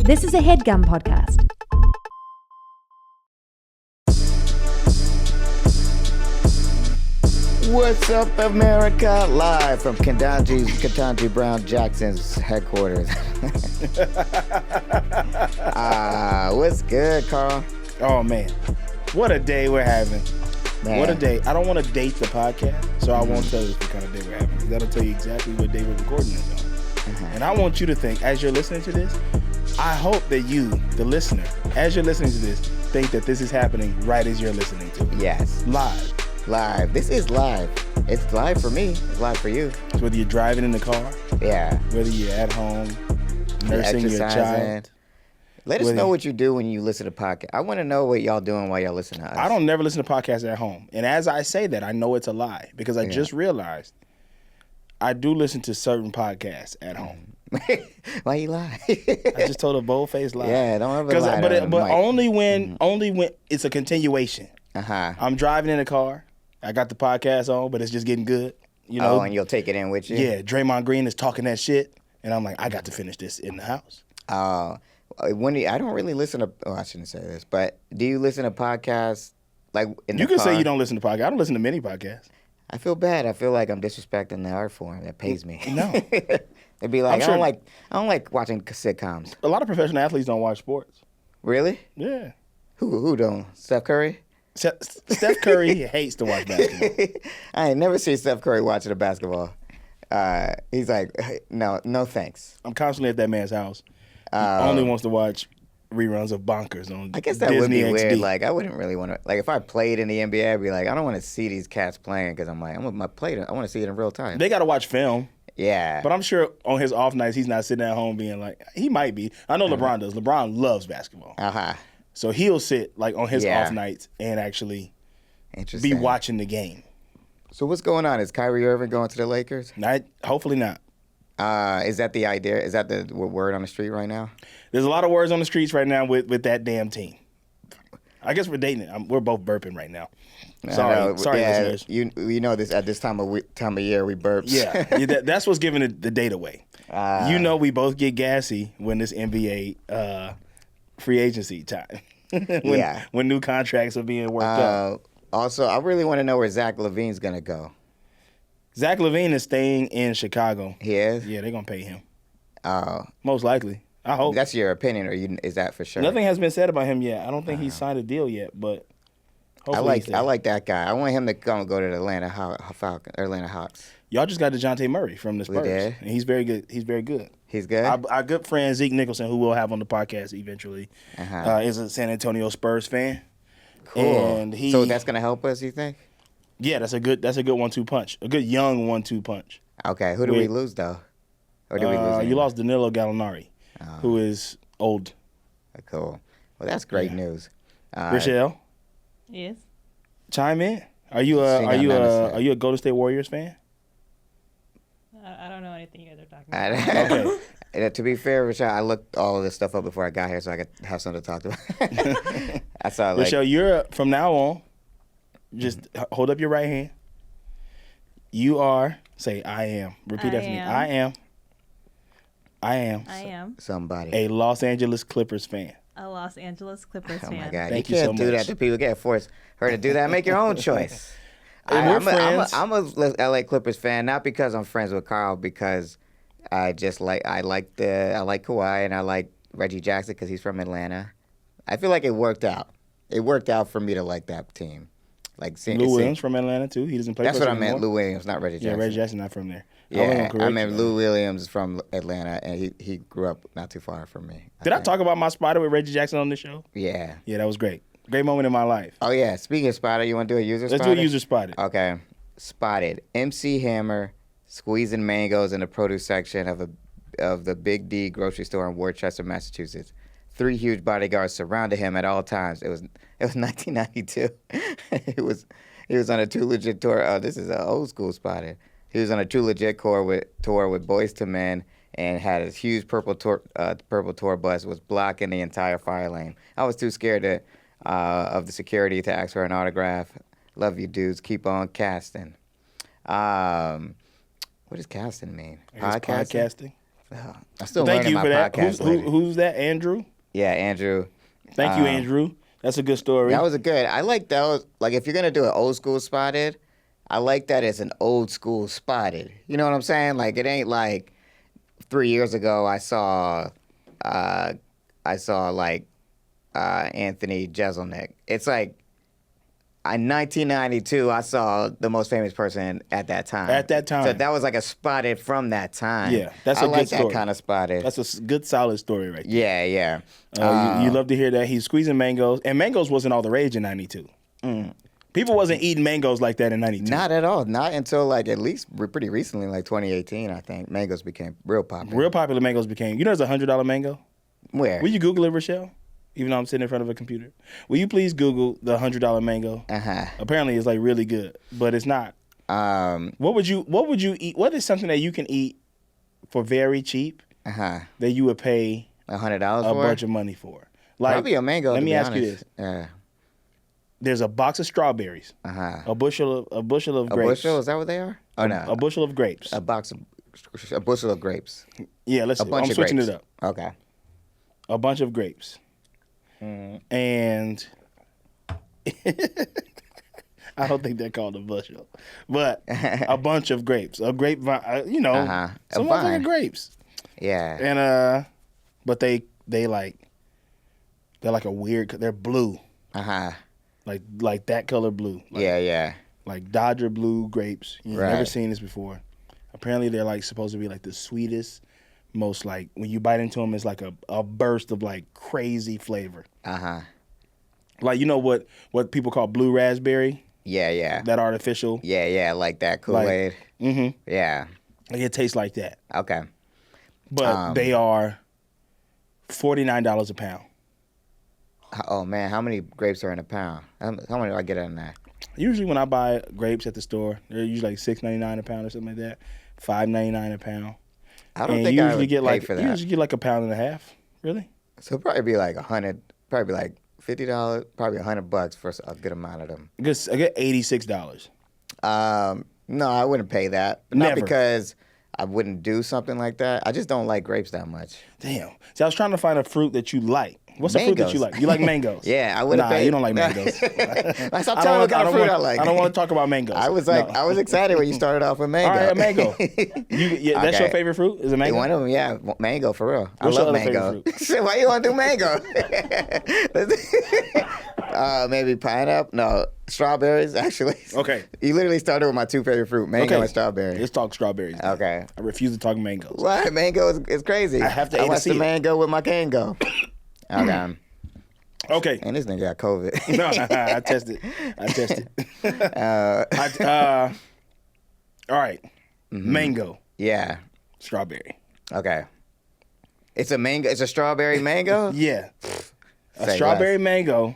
This is a Headgum podcast. What's up, America? Live from Ketanji Brown Jackson's headquarters. What's good, Carl? Oh, man. What a day we're having. Man. What a day. I don't want to date the podcast, so I won't tell you what kind of day we're having. That'll tell you exactly what day we're recording this on. And I want you to think, as you're listening to this, I hope that you, the listener, as you're listening to this, think that this is happening right as you're listening to it. Yes. Live. Live. This is live. It's live for me. It's live for you. So whether you're driving in the car, Yeah. whether you're at home, nursing your child. Let us know what you do when you listen to podcasts. I want to know what y'all doing while y'all listen to us. I don't never listen to podcasts at home. And as I say that, I know it's a lie because I just realized I do listen to certain podcasts at home. Why you lie? I just told a bold-faced lie. Yeah, don't ever lie. But only when it's a continuation. Uh-huh. I'm driving in the car. I got the podcast on, but it's just getting good. You know? Oh, and you'll take it in with you? Yeah, Draymond Green is talking that shit, and I'm like, I got to finish this in the house. I don't really listen to. Oh, I shouldn't say this, but do you listen to podcasts like in the You can car? say you don't listen to podcasts. I don't listen to many podcasts. I feel bad. I feel like I'm disrespecting the art form that pays me. No. They'd be like, I'm sure- I don't like watching sitcoms. A lot of professional athletes don't watch sports. Really? Yeah. Who don't? Steph Curry? Steph Curry hates to watch basketball. I ain't never seen Steph Curry watching a basketball. He's like, no thanks. I'm constantly at that man's house. He only wants to watch reruns of Bonkers on I guess that Disney would be XD. weird. Like, I wouldn't really want to. Like, if I played in the NBA, I'd be like, I don't want to see these cats playing because I'm like, I want to see it in real time. They got to watch film. Yeah. But I'm sure on his off nights, he's not sitting at home being like, he might be. I know LeBron does. LeBron loves basketball. Uh-huh. So he'll sit like on his off nights and actually be watching the game. So what's going on? Is Kyrie Irving going to the Lakers? Hopefully not. Is that the idea? Is that the word on the street right now? There's a lot of words on the streets right now with that damn team. I guess we're dating it. We're both burping right now. Sorry, listeners. You know this at this time of year we burp. Yeah, that's what's giving the date away. We both get gassy when this NBA free agency time. when new contracts are being worked out. Also, I really want to know where Zach LaVine's gonna go. Zach LaVine is staying in Chicago. He is? Yeah, they're gonna pay him. Most likely. I hope. That's your opinion, or is that for sure? Nothing has been said about him yet. I don't think he's signed a deal yet, but hopefully I like that guy. I want him to go to the Atlanta Hawks. Y'all just got DeJounte Murray from the Spurs. We did? And he's very good. He's very good. He's good? Our good friend Zeke Nicholson, who we'll have on the podcast eventually, is a San Antonio Spurs fan. Cool. And so that's gonna help us, you think? Yeah, that's a good 1-2 punch. A good young 1-2 punch. Okay. Who do we lose though? Or did we lose? You lost Danilo Gallinari, who is old. Cool. Well, that's great news. Rochelle? Yes. Chime in. Are you a Golden State Warriors fan? I don't know anything you guys are talking about. Okay. To be fair, Rochelle, I looked all of this stuff up before I got here so I could have something to talk about. I saw Rochelle, you're from now on. Just hold up your right hand. You are. Say I am. Repeat after me. I am somebody. a Los Angeles Clippers fan. A Los Angeles Clippers fan. Oh my God! Thank you you can't so do much. that to people. You can't force her to do that. Make your own choice. We're friends. I'm a LA Clippers fan, not because I'm friends with Carl, because I like Kawhi and I like Reggie Jackson because he's from Atlanta. I feel like it worked out. It worked out for me to like that team. Like Lou Williams from Atlanta too. He doesn't play. That's for what us I meant. anymore. Lou Williams, not Reggie Jackson. Yeah, Reggie Jackson not from there. Yeah, I meant Lou Williams from Atlanta, and he grew up not too far from me. Did I talk about my spider with Reggie Jackson on the show? Yeah. Yeah, that was great. Great moment in my life. Oh yeah. Speaking of spotted, you want to do a user Let's spotted? do a user spotted. Okay. Spotted. MC Hammer squeezing mangoes in the produce section of the Big D grocery store in Worcester, Massachusetts. 3 huge bodyguards surrounded him at all times. It was 1992. He was on a Too Legit tour. Oh, this is an old school spotted. He was on a Too Legit tour with Boyz II Men and had his huge purple tour bus was blocking the entire fire lane. I was too scared of the security to ask for an autograph. Love you, dudes. Keep on casting. What does casting mean? Podcasting. I'm still Thank learning you my for that. podcast. Who's that? Andrew. Yeah, Andrew. Thank you, Andrew. That's a good story. That was a good. I like that. Like if you're gonna do an old school spotted, I like that it's an old school spotted. You know what I'm saying? Like it ain't like 3 years ago I saw like Anthony Jeselnik. It's like in 1992 I saw the most famous person at that time. At that time. So that was like a spotted from that time. Yeah, that's a I good like story. that kind of spotted. That's a good, solid story right there. Yeah, yeah. You love to hear that. He's squeezing mangoes. And mangoes wasn't all the rage in 92. People wasn't eating mangoes like that in 92. Not at all. Not until like at least pretty recently, like 2018, I think. Mangoes became real popular. Real popular mangoes became. You know there's a $100 mango? Where? Will you Google it, Rochelle? Even though I'm sitting in front of a computer. Will you please Google the $100 mango? Uh-huh. Apparently it's like really good, but it's not. What would you eat? What is something that you can eat for very cheap that you would pay $100 a for? bunch of money for? Like, Probably a mango. Let to me be ask you honest. this. There's a box of strawberries, a bushel of grapes. A bushel? Is that what they are? Oh no. A bushel of grapes. A bushel of grapes. Yeah, I'm switching it up. Okay. A bunch of grapes. And I don't think they're called a bushel, but a bunch of grapes, a grapevine, some motherfucking grapes. Yeah. And but they're like a weird. They're blue. Like that color blue. Like, yeah. Like Dodger blue grapes. You've never seen this before. Apparently they're like supposed to be like the sweetest, most like when you bite into them, it's like a burst of like crazy flavor. Like you know what people call blue raspberry? Yeah. That artificial. Yeah, like that Kool-Aid. Yeah. Like it tastes like that. Okay. But they are $49 a pound. Oh man, how many grapes are in a pound? How many do I get in there? Usually when I buy grapes at the store, they're usually like $6.99 a pound or something like that. $5.99 a pound. I don't think I would pay for that. You usually get like a pound and a half. Really? So it'd probably be like $100, probably like $50, probably $100 for a good amount of them. I get $86. No, I wouldn't pay that. Never. Not because I wouldn't do something like that. I just don't like grapes that much. Damn. See, I was trying to find a fruit that you like. What's a fruit that you like? You like mangoes? Yeah, I wouldn't pay. You don't like mangoes. Stop telling me what kind of fruit I like. I don't want to talk about mangoes. I was excited when you started off with mango. All right, a mango. That's your favorite fruit? Is it mango? One of them, yeah. Mango, for real. What's I love your other mango. favorite fruit? Why you want to do mango? Maybe pineapple? No, strawberries, actually. Okay. You literally started with my two favorite fruit, mango and strawberry. Let's talk strawberries. Okay. I refuse to talk mangoes. Why? Mango is crazy. I have to I watched the mango with my Kango. Okay. And this nigga got COVID. No, I tested. All right. Mango. Yeah. Strawberry. Okay. It's a mango. It's a strawberry mango? Yeah. A Say strawberry less. mango.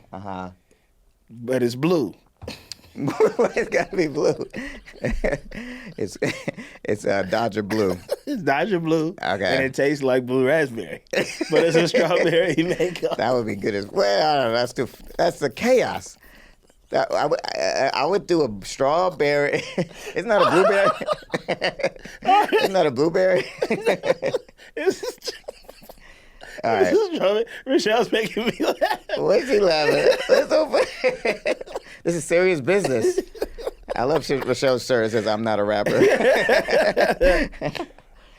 But it's blue. It's got to be blue. It's Dodger blue. It's Dodger blue. Okay. And it tastes like blue raspberry. But it's a strawberry mango. That would be good as well. I don't know. That's the chaos. I would do a strawberry. It's not a blueberry. It's not a blueberry. All right. Rochelle's making me laugh. What's he laughing? That's so funny. This is serious business. I love Rochelle's shirt. It says, "I'm not a rapper."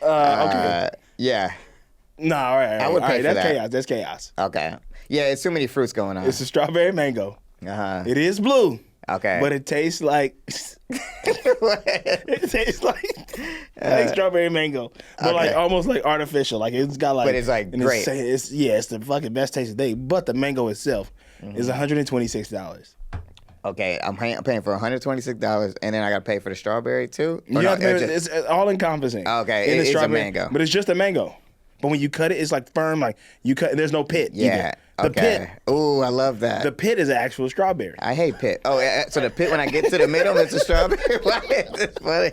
Okay. Yeah. No, all right. I would pay for that's that. chaos. That's chaos. Okay. Yeah, it's too many fruits going on. It's a strawberry mango. It is blue. Okay. But it tastes like it tastes like strawberry mango, but like almost like artificial. Like it's got like, but it's like great. It's the fucking best taste of the day. But the mango itself is $126. Okay, I'm paying for $126, and then I got to pay for the strawberry too. You have to pay, it's all encompassing. Okay, in the it's a strawberry, mango, but it's just a mango. But when you cut it, it's like firm. Like you cut, there's no pit. Yeah. Either. The pit. Ooh, I love that. The pit is an actual strawberry. I hate pit. Oh, so the pit when I get to the middle, it's a strawberry. Why is this funny?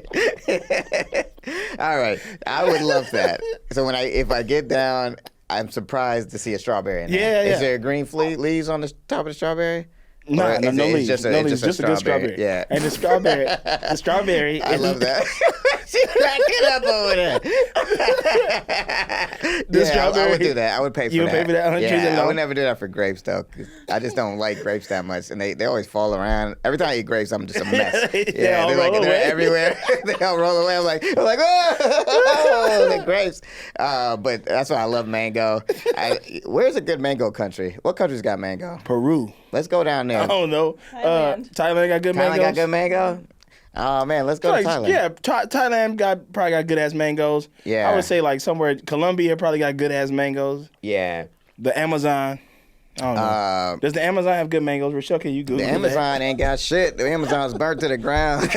All right, I would love that. So if I get down, I'm surprised to see a strawberry in there. Yeah. Is there green leaves on the top of the strawberry? No leaves. Just a good strawberry. Yeah. And the strawberry. I love that. She cracking up over there. I would do that. I would pay for that. You would pay for that? I would never do that for grapes though, 'cause I just don't like grapes that much, and they always fall around. Every time I eat grapes, I'm just a mess. They're everywhere. They all roll away. I'm like, oh, the grapes. But that's why I love mango. Where's a good mango country? What country's got mango? Peru. Let's go down there. I don't know. Thailand got good mangoes. Thailand got good mango. Oh man, let's go to Thailand. Yeah, Thailand probably got good ass mangoes. Yeah, I would say like somewhere Colombia probably got good ass mangoes. Yeah, the Amazon. I don't know. Does the Amazon have good mangoes? Rochelle, can you Google the Amazon ain't got shit. The Amazon's burnt to the ground.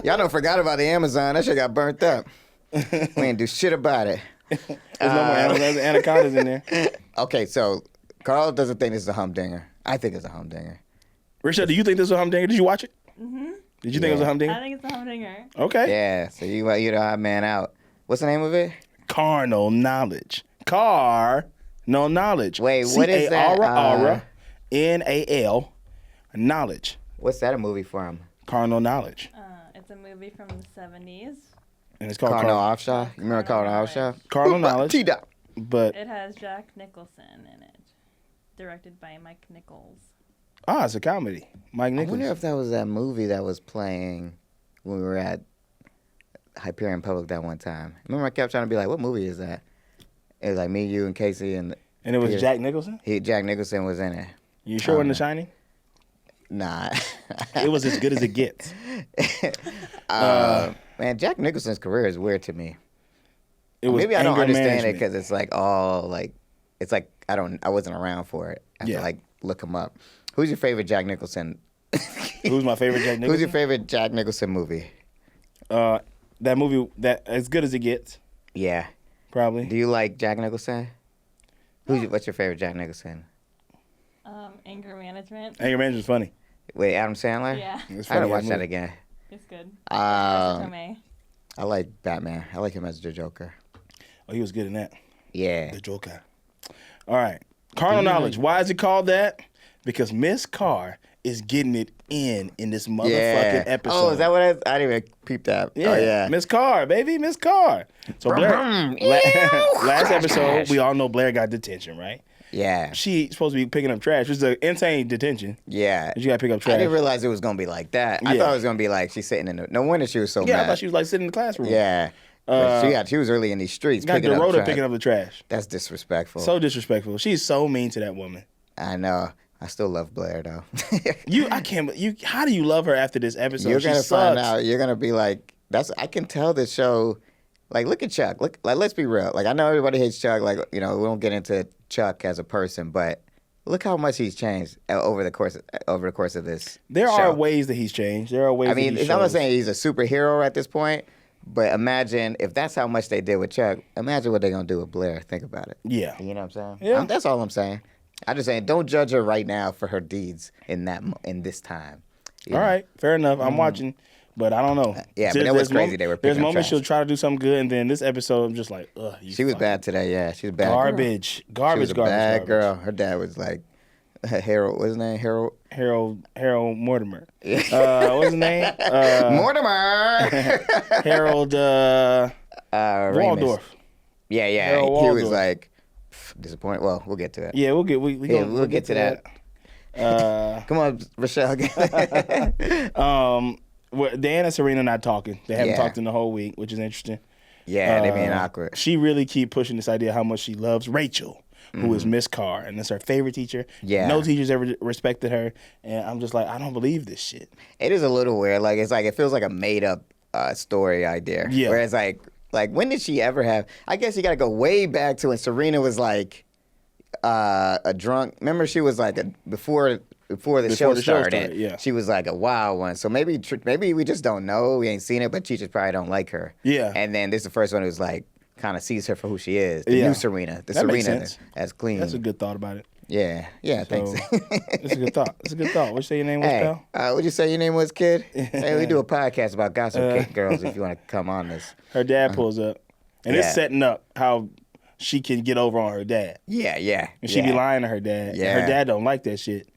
Y'all don't forgot about the Amazon. That shit got burnt up. We ain't do shit about it. There's no more Amazons. Anacondas in there. Okay, so Carl doesn't think this is a humdinger. I think it's a humdinger. Rochelle, do you think this is a humdinger? Did you watch it? Mm-hmm. Did you think it was a humdinger? I think it's a humdinger. Okay. Yeah, so you're the odd man out. What's the name of it? Carnal knowledge. No knowledge. Wait, what is that? Aura, N-A-L, knowledge. What's that a movie from? Carnal knowledge. It's a movie from the 70s. And it's called Carnal Offshore. You remember Carnal Offshore? Carnal knowledge. T-Dot. But it has Jack Nicholson in it, directed by Mike Nichols. it's a comedy. Mike Nichols. I wonder if that was that movie that was playing when we were at Hyperion Public that one time. Remember I kept trying to be like, what movie is that? It was like me, you, and Casey, and it was Jack Nicholson? Jack Nicholson was in it. You sure it wasn't The Shining? Nah. It was as good as it gets. Man, Jack Nicholson's career is weird to me. Maybe I don't understand it because it's like all like, it's like I wasn't around for it. I have to like look him up. Who's your favorite Jack Nicholson? Who's my favorite Jack Nicholson? Who's your favorite Jack Nicholson movie? That movie, that As Good as It Gets. Yeah. Probably. Do you like Jack Nicholson? What's your favorite Jack Nicholson? Anger Management. Anger Management's funny. Wait, Adam Sandler? Yeah. It's I gotta funny watch as that movie. again. It's good. I like Batman. I like him as the Joker. Oh, he was good in that. Yeah. The Joker. All right. Carnal knowledge. Why is it called that? Because Miss Carr is getting it in this motherfucking episode. Oh, is that what I didn't even peep that. Yeah. Oh, yeah. Miss Carr, baby. Miss Carr. So Blair, last episode, we all know Blair got detention, right? Yeah. She's supposed to be picking up trash. It's an insane detention. Yeah. You got to pick up trash. I didn't realize it was going to be like that. I thought it was going to be like she's sitting in the... No wonder she was so mad. I thought she was like sitting in the classroom. Yeah. But she was really in these streets got picking up trash. picking up the trash. That's disrespectful. So disrespectful. She's so mean to that woman. I know. I still love Blair, though. How do you love her after this episode? You're going to find out. You're going to be like... I can tell this show... Like, look at Chuck. Let's be real. Like, I know everybody hates Chuck. Like, we don't get into Chuck as a person, but look how much he's changed over the course of this. There show. are ways that he's changed. There are ways. I mean, I'm not saying he's a superhero at this point, but imagine if that's how much they did with Chuck. Imagine what they're gonna do with Blair. Think about it. Yeah. You know what I'm saying? Yeah. That's all I'm saying. I'm just saying, don't judge her right now for her deeds in this time. All right, fair enough. I'm watching. But I don't know. Yeah, but that was crazy. They were picking There's up moments trash. she'll try to do something good, and then this episode, I'm just like, ugh. She was bad today. Yeah, she was bad. Garbage. She was a bad garbage. girl. Her dad was like, Harold. What's his name? Harold Mortimer. What's his name? Mortimer. Harold Waldorf. Yeah. Harold He Waldorf. was like disappointed. Well, we'll get to it. Yeah, we'll get to that. Come on, Rochelle. Dan and Serena not talking. They haven't talked in the whole week, which is interesting. Yeah, they being awkward. She really keep pushing this idea how much she loves Rachel, who is Miss Carr, and that's her favorite teacher. Yeah. No teachers ever respected her, and I'm just like, I don't believe this shit. It is a little weird. Like it feels like a made up story idea. Yeah. Whereas like when did she ever have? I guess you got to go way back to when Serena was like a drunk. Remember, she was like before the show started. Yeah. She was like a wild one. So maybe we just don't know. We ain't seen it, but teachers probably don't like her. Yeah. And then this is the first one who's like kind of sees her for who she is. The new Serena. The That makes Serena sense. that's clean. That's a good thought about it. Yeah, thanks. It's a good thought. It's a good thought. What'd you say your name was, pal? What'd you say your name was, kid? Hey, we do a podcast about Gossip Girls if you want to come on this. Her dad pulls up, and it's setting up how she can get over on her dad. Yeah. And she be lying to her dad. Yeah. And her dad don't like that shit.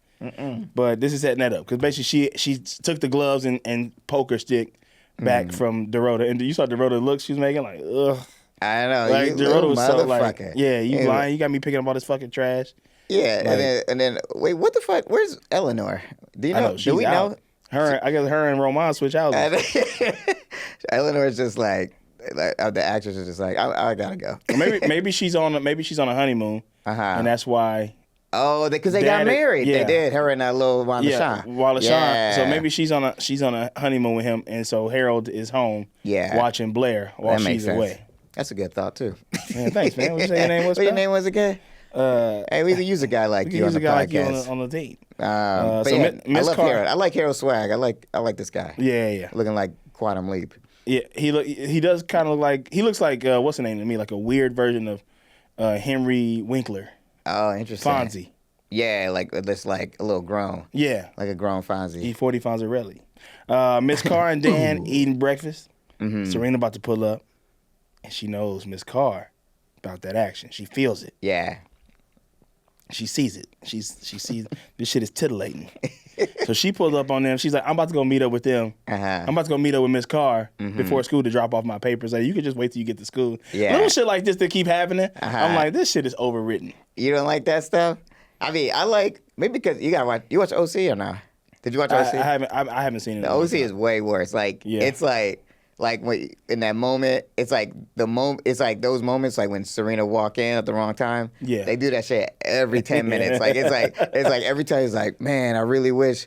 But this is setting that up because basically she took the gloves and poker stick back from Dorota. And you saw Dorota look she was making like, ugh. I know. Like you Dorota little was so like, motherfucker. yeah, you lying. You got me picking up all this fucking trash. Yeah, Like- and then wait, what the fuck? Where's Eleanor? Do you I know? know Do she's we out. know? I guess her and Roman switch out. Eleanor's just like the actress is just like I gotta go. maybe she's on a honeymoon, and that's why. Oh, because they got Daddy- married. yeah. They did. Her and that little Wanda Yeah, Shawn. Walla Shawn. Yeah. So maybe she's on a honeymoon with him, and so Harold is home, watching Blair while That makes she's sense. away. That's a good thought too. Man, thanks, man. What you say your name was? What your Scott? name was again? Hey, we could use a guy like We you can on use the a guy like you podcast. on the date. But so yeah, I Miss love Carr- Harold. I like Harold's swag. I like this guy. Yeah. Looking like Quantum Leap. Yeah, he does kind of look like he looks like what's the name to me, like a weird version of Henry Winkler, Oh, interesting. Fonzie. Yeah, like this, like a little grown. Yeah, Like a grown Fonzie. E40 Fonzarelli. Miss Carr and Dan eating breakfast. Serena about to pull up, and she knows Miss Carr about that action. She feels it. Yeah. She sees it. She sees this shit is titillating. So she pulls up on them. She's like, I'm about to go meet up with them. I'm about to go meet up with Miss Carr before school to drop off my papers. Like, you could just wait till you get to school. Yeah. Little shit like this that keep happening. I'm like, this shit is overwritten. You don't like that stuff? I mean, I like maybe because you watch OC or not? Did you watch OC? I haven't seen it. The OC is way worse. Like it's like when in that moment, it's like it's like those moments like when Serena walk in at the wrong time. Yeah. They do that shit every 10 minutes. Like it's like every time it's like, man, I really wish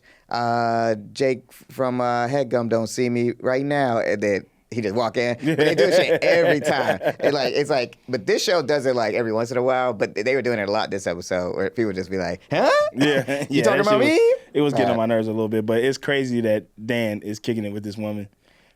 Jake from Headgum don't see me right now. And then he just walk in. But they do shit every time. It's like, but this show does it like every once in a while. But they were doing it a lot this episode where people just be like, huh? Yeah. You talking about me? It was getting on my nerves a little bit, but it's crazy that Dan is kicking it with this woman.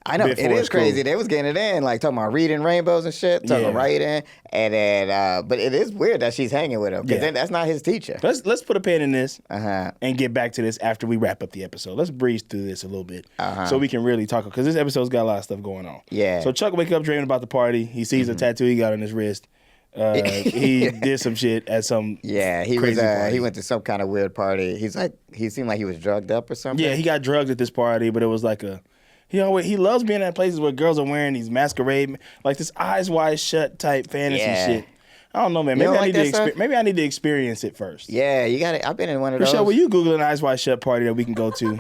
I know, it is crazy. They was getting it in, like talking about reading rainbows and shit, talking about writing, and then, but it is weird that she's hanging with him, because that's not his teacher. Let's put a pin in this and get back to this after we wrap up the episode. Let's breeze through this a little bit so we can really talk, because this episode's got a lot of stuff going on. Yeah. So Chuck wake up dreaming about the party. He sees a tattoo he got on his wrist. He did some shit at some he crazy was party. he went to some kind of weird party. He seemed like he was drugged up or something. Yeah, he got drugged at this party, but it was like he loves being at places where girls are wearing these masquerade, like this eyes wide shut type fantasy shit. I don't know, man. Maybe I need to experience it first. Yeah, you got it. I've been in one of those. Michelle, will you Google an eyes wide shut party that we can go to?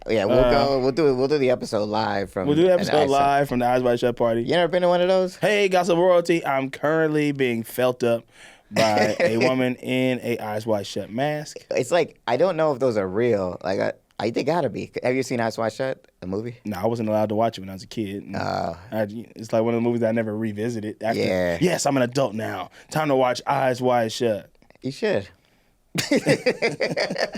Yeah, we'll go. We'll do the episode live from. We'll do the episode live from the eyes wide shut party. You ever been to one of those? Hey, Gossip Royalty. I'm currently being felt up by a woman in a eyes wide shut mask. It's like I don't know if those are real. Like they gotta be. Have you seen Eyes Wide Shut, the movie? No, I wasn't allowed to watch it when I was a kid. It's like one of the movies I never revisited. Yes, I'm an adult now. Time to watch Eyes Wide Shut. You should.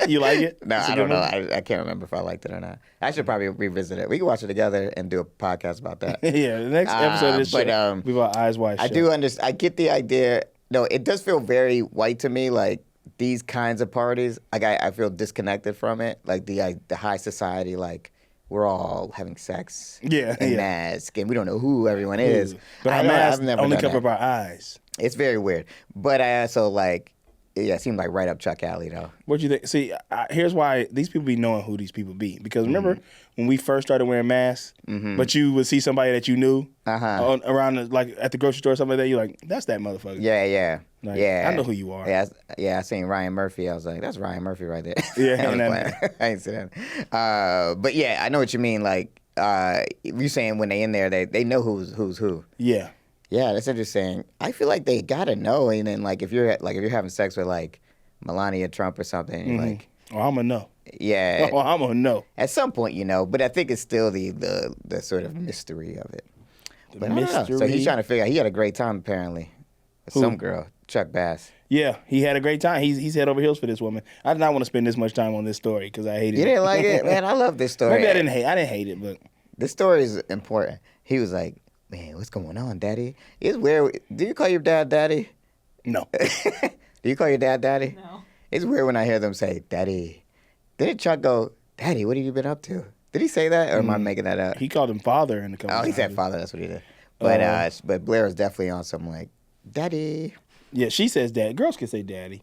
You like it? No, I don't know. I can't remember if I liked it or not. I should probably revisit it. We can watch it together and do a podcast about that. Yeah, the next episode of this show, we about Eyes Wide Shut. I do understand. I get the idea. No, it does feel very white to me. Like these kinds of parties, like I feel disconnected from it. Like the high society, like we're all having sex. In mask, and we don't know who everyone is. But our masks only cover up our eyes. It's very weird. But I also like. Yeah, it seemed like right up Chuck Alley, though. What you think? See, here's why these people be knowing who these people be. Because remember when we first started wearing masks, but you would see somebody that you knew around, like at the grocery store or something like that, you're like, that's that motherfucker. Yeah. Like, yeah. I know who you are. I seen Ryan Murphy. I was like, that's Ryan Murphy right there. Yeah. I ain't seen that. But yeah, I know what you mean. Like, you saying when they in there, they know who's who. Yeah. Yeah, that's interesting. I feel like they gotta know, and then like if you're having sex with like Melania Trump or something, you're like, oh, I'm gonna know. Yeah. Oh, I'm gonna know. At some point, you know, but I think it's still the sort of mystery of it. But mystery. So he's trying to figure out. He had a great time apparently. With some girl, Chuck Bass. Yeah, he had a great time. He's head over heels for this woman. I did not want to spend this much time on this story because I hated it. You didn't like it, man. I love this story. Maybe I didn't hate it, but this story is important. He was like, man, what's going on, Daddy? It's weird. Do you call your dad Daddy? No. Do you call your dad Daddy? No. It's weird when I hear them say Daddy. Didn't Chuck go, Daddy, what have you been up to? Did he say that, or am I making that up? He called him father in the couple. Oh, he said father. That's what he did. But Blair was definitely on some like, Daddy. Yeah, she says dad. Girls can say daddy.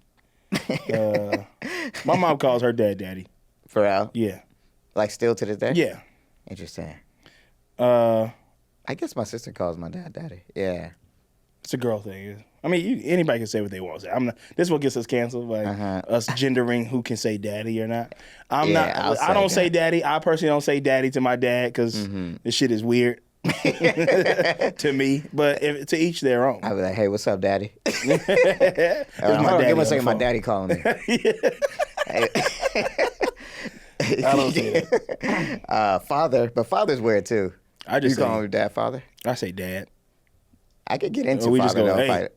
My mom calls her dad daddy. For real? Yeah. Like still to this day? Yeah. Interesting. I guess my sister calls my dad daddy. Yeah. It's a girl thing. I mean, anybody can say what they want to say. I'm not. This is what gets us canceled, like us gendering who can say daddy or not. I don't say daddy. I personally don't say daddy to my dad because this shit is weird to me. But to each their own. I'll be like, hey, what's up, daddy? Hold on, give me a second. My daddy calling me. I don't say that. Father, but father's weird too. I just you call him dad, father? I say dad. I could get into we father just go, though.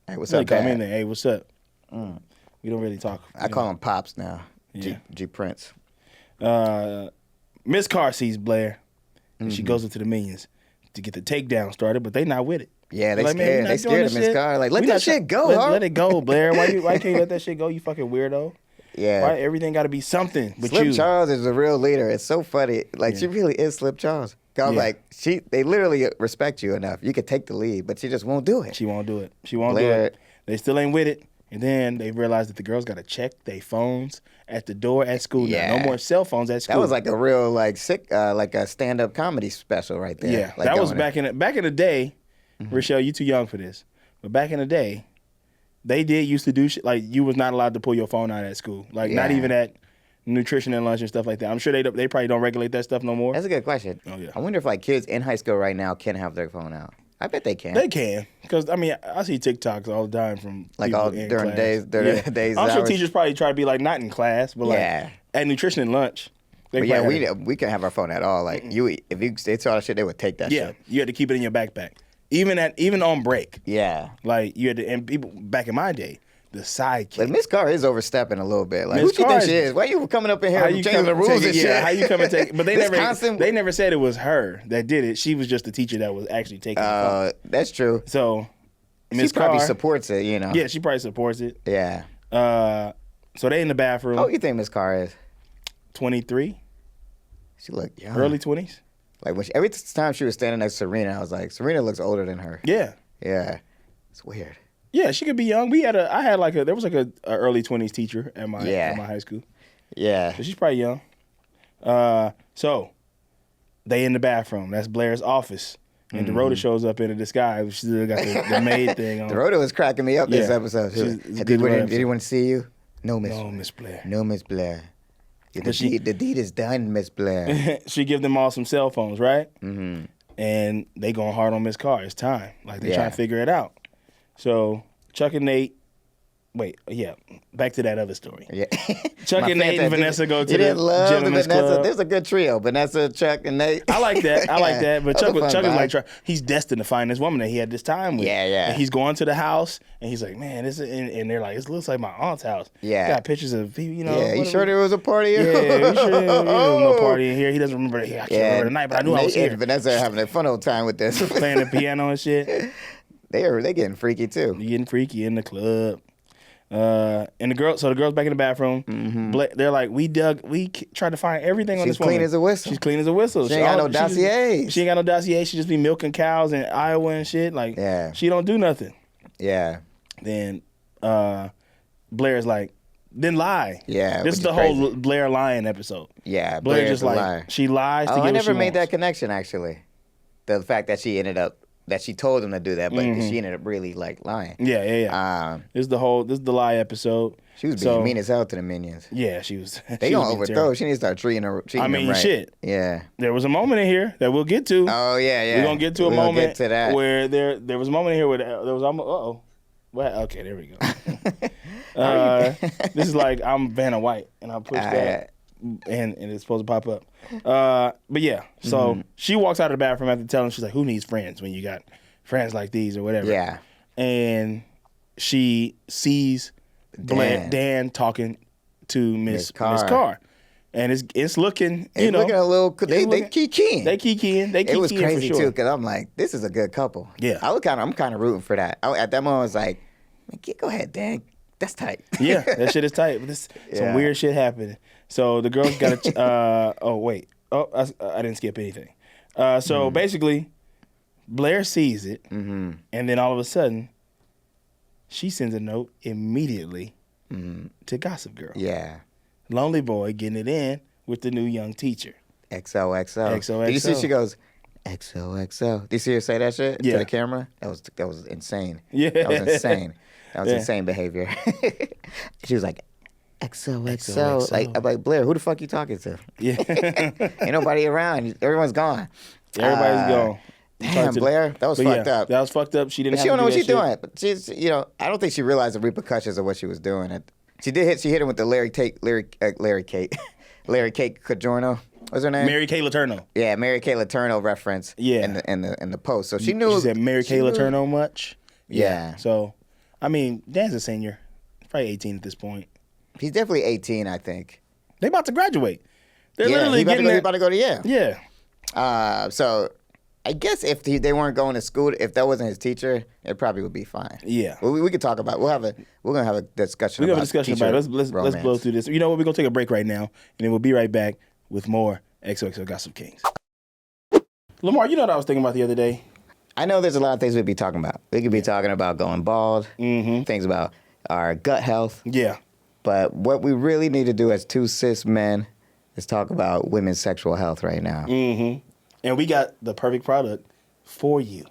Hey, what's up, call me dad? hey, what's up? We don't really talk. I call him pops now. Yeah. G Prince. Miss Carr sees Blair, and she goes into the minions to get the takedown started, but they not with it. Yeah, they like, scared. They scared of Miss Carr. Like, let that shit go, let it go, Blair. Why can't you let that shit go? You fucking weirdo. Yeah. Why everything got to be something with Slip you? Charles is a real leader. It's so funny. Like, she really is Slip Charles. I'm like, they literally respect you enough. You could take the lead, but she just won't do it. She won't do it. She won't do it. They still ain't with it. And then they realized that the girls got to check their phones at the door at school. Yeah. Now. No more cell phones at school. That was like a real like a stand-up comedy special right there. Yeah, like that was back in the day. Rochelle, you too young for this, but back in the day, they did used to do shit like you was not allowed to pull your phone out at school. Like not even at nutrition and lunch and stuff like that. I'm sure they probably don't regulate that stuff no more. That's a good question. Oh yeah. I wonder if like kids in high school right now can have their phone out. I bet they can. They can, because I mean I see TikToks all the time from like people all in during class. days. I'm sure hours. teachers probably try to be like not in class, but like at nutrition and lunch. But yeah, we can have our phone at all. Like they saw that shit, they would take that shit. Yeah, you had to keep it in your backpack, even on break. Yeah, like you had to. And people back in my day, the sidekick. But Miss Carr is overstepping a little bit. Like, Miss who do you think she is? Why you coming up in here changing the rules and shit? Yeah, how you come and take? But they never said it was her that did it. She was just the teacher that was actually taking it. That's true. So Miss Carr probably supports it, you know. Yeah, she probably supports it. Yeah. So they in the bathroom. How old you think Miss Carr is? 23. She looked young. Early 20s. Like every time she was standing next to Serena, I was like, Serena looks older than her. Yeah. Yeah. It's weird. Yeah, she could be young. There was a early 20s teacher at my high school. Yeah. So she's probably young. So they in the bathroom. That's Blair's office. And Dorota shows up in a disguise. She still got the maid thing on. Dorota was cracking me up this episode. Did anyone see you? No, Miss Blair. No, Miss Blair. The deed is done, Miss Blair. She give them all some cell phones, right? Mm-hmm. And they going hard on Miss Carr. It's time. Like they trying to figure it out. So Chuck and Nate. Back to that other story. Yeah. Chuck and Nate and Vanessa go to the gentleman's club. There's a good trio. Vanessa, Chuck, and Nate. I like that. But Chuck is like, he's destined to find this woman that he had this time with. Yeah. And he's going to the house, and he's like, man, and they're like, it looks like my aunt's house. Yeah. Got pictures of people, you know. Yeah, you sure there was a party? Yeah, you sure there was no party in here. He doesn't remember. I can't remember the night, but I knew I was here. And Vanessa are having a fun old time with this. Playing the piano and shit. They getting freaky too. Getting freaky in the club. And the girls back in the bathroom. Mm-hmm. They're like, we tried to find everything on this woman. She's clean as a whistle. She's clean as a whistle. She ain't got no dossiers. She ain't got no dossier. She just be milking cows in Iowa and shit. Like, she don't do nothing. Yeah. Then Blair's like, then lie. Yeah. This is the whole Blair lying episode. Yeah. Blair just like lie. She lies to get what she wants. I never made that connection actually. The fact that she told him to do that, but she ended up really like lying. Yeah. This is the lie episode. She was being mean as hell to the minions. Yeah, she was. They gonna overthrow. Terrible. She needs to start treating them right. Shit. Yeah. There was a moment in here that we'll get to. Oh yeah. We're gonna get to a moment get to that. where there was a moment in here where there was almost. Well, okay, there we go. This is like I'm Vanna White, and I push that. And it's supposed to pop up. But yeah, so she walks out of the bathroom after telling, she's like, who needs friends when you got friends like these or whatever? Yeah. And she sees Dan talking to Miss Carr. And it's looking, it's looking a little, they keying. They keying. It was crazy too, because I'm like, this is a good couple. Yeah. I'm kind of rooting for that. At that moment, I was like, go ahead, Dan. That's tight. Yeah, that shit is tight. But some weird shit happening. So the girls got to. I didn't skip anything. So basically, Blair sees it, and then all of a sudden, she sends a note immediately to Gossip Girl. Yeah. Lonely boy getting it in with the new young teacher. XOXO. XOXO. Did you see she goes, XOXO. Did you see her say that shit to the camera? That was insane. Yeah. That was insane. That was insane behavior. She was like, XOXO. Like, I'm like, Blair, who the fuck you talking to? Yeah. Ain't nobody around. Everyone's gone. Everybody's gone. Damn, Blair, that was fucked up. That was fucked up. She didn't. But she have don't know to what do she's that doing. But she's, I don't think she realized the repercussions of what she was doing. She hit him with the Larry Kate Cajorno. What's her name? Mary Kay Letourneau. Yeah, Mary Kay Letourneau reference. Yeah. In the post, so she knew. She said Mary Kay Letourneau much. Yeah. So, I mean, Dan's a senior. Probably 18 at this point. He's definitely 18, I think. They about to graduate. They're literally he about to go to Yale. Yeah. So I guess if they weren't going to school, if that wasn't his teacher, it probably would be fine. Yeah. Well, we could talk about. We're gonna have a discussion. We're gonna have a discussion about it. Let's blow through this. You know what? We're gonna take a break right now, and then we'll be right back with more XOXO Gossip Kings. Lamar, you know what I was thinking about the other day? I know there's a lot of things we'd be talking about. We could be talking about going bald, things about our gut health. Yeah. But what we really need to do as two cis men is talk about women's sexual health right now. Mm-hmm. And we got the perfect product for you.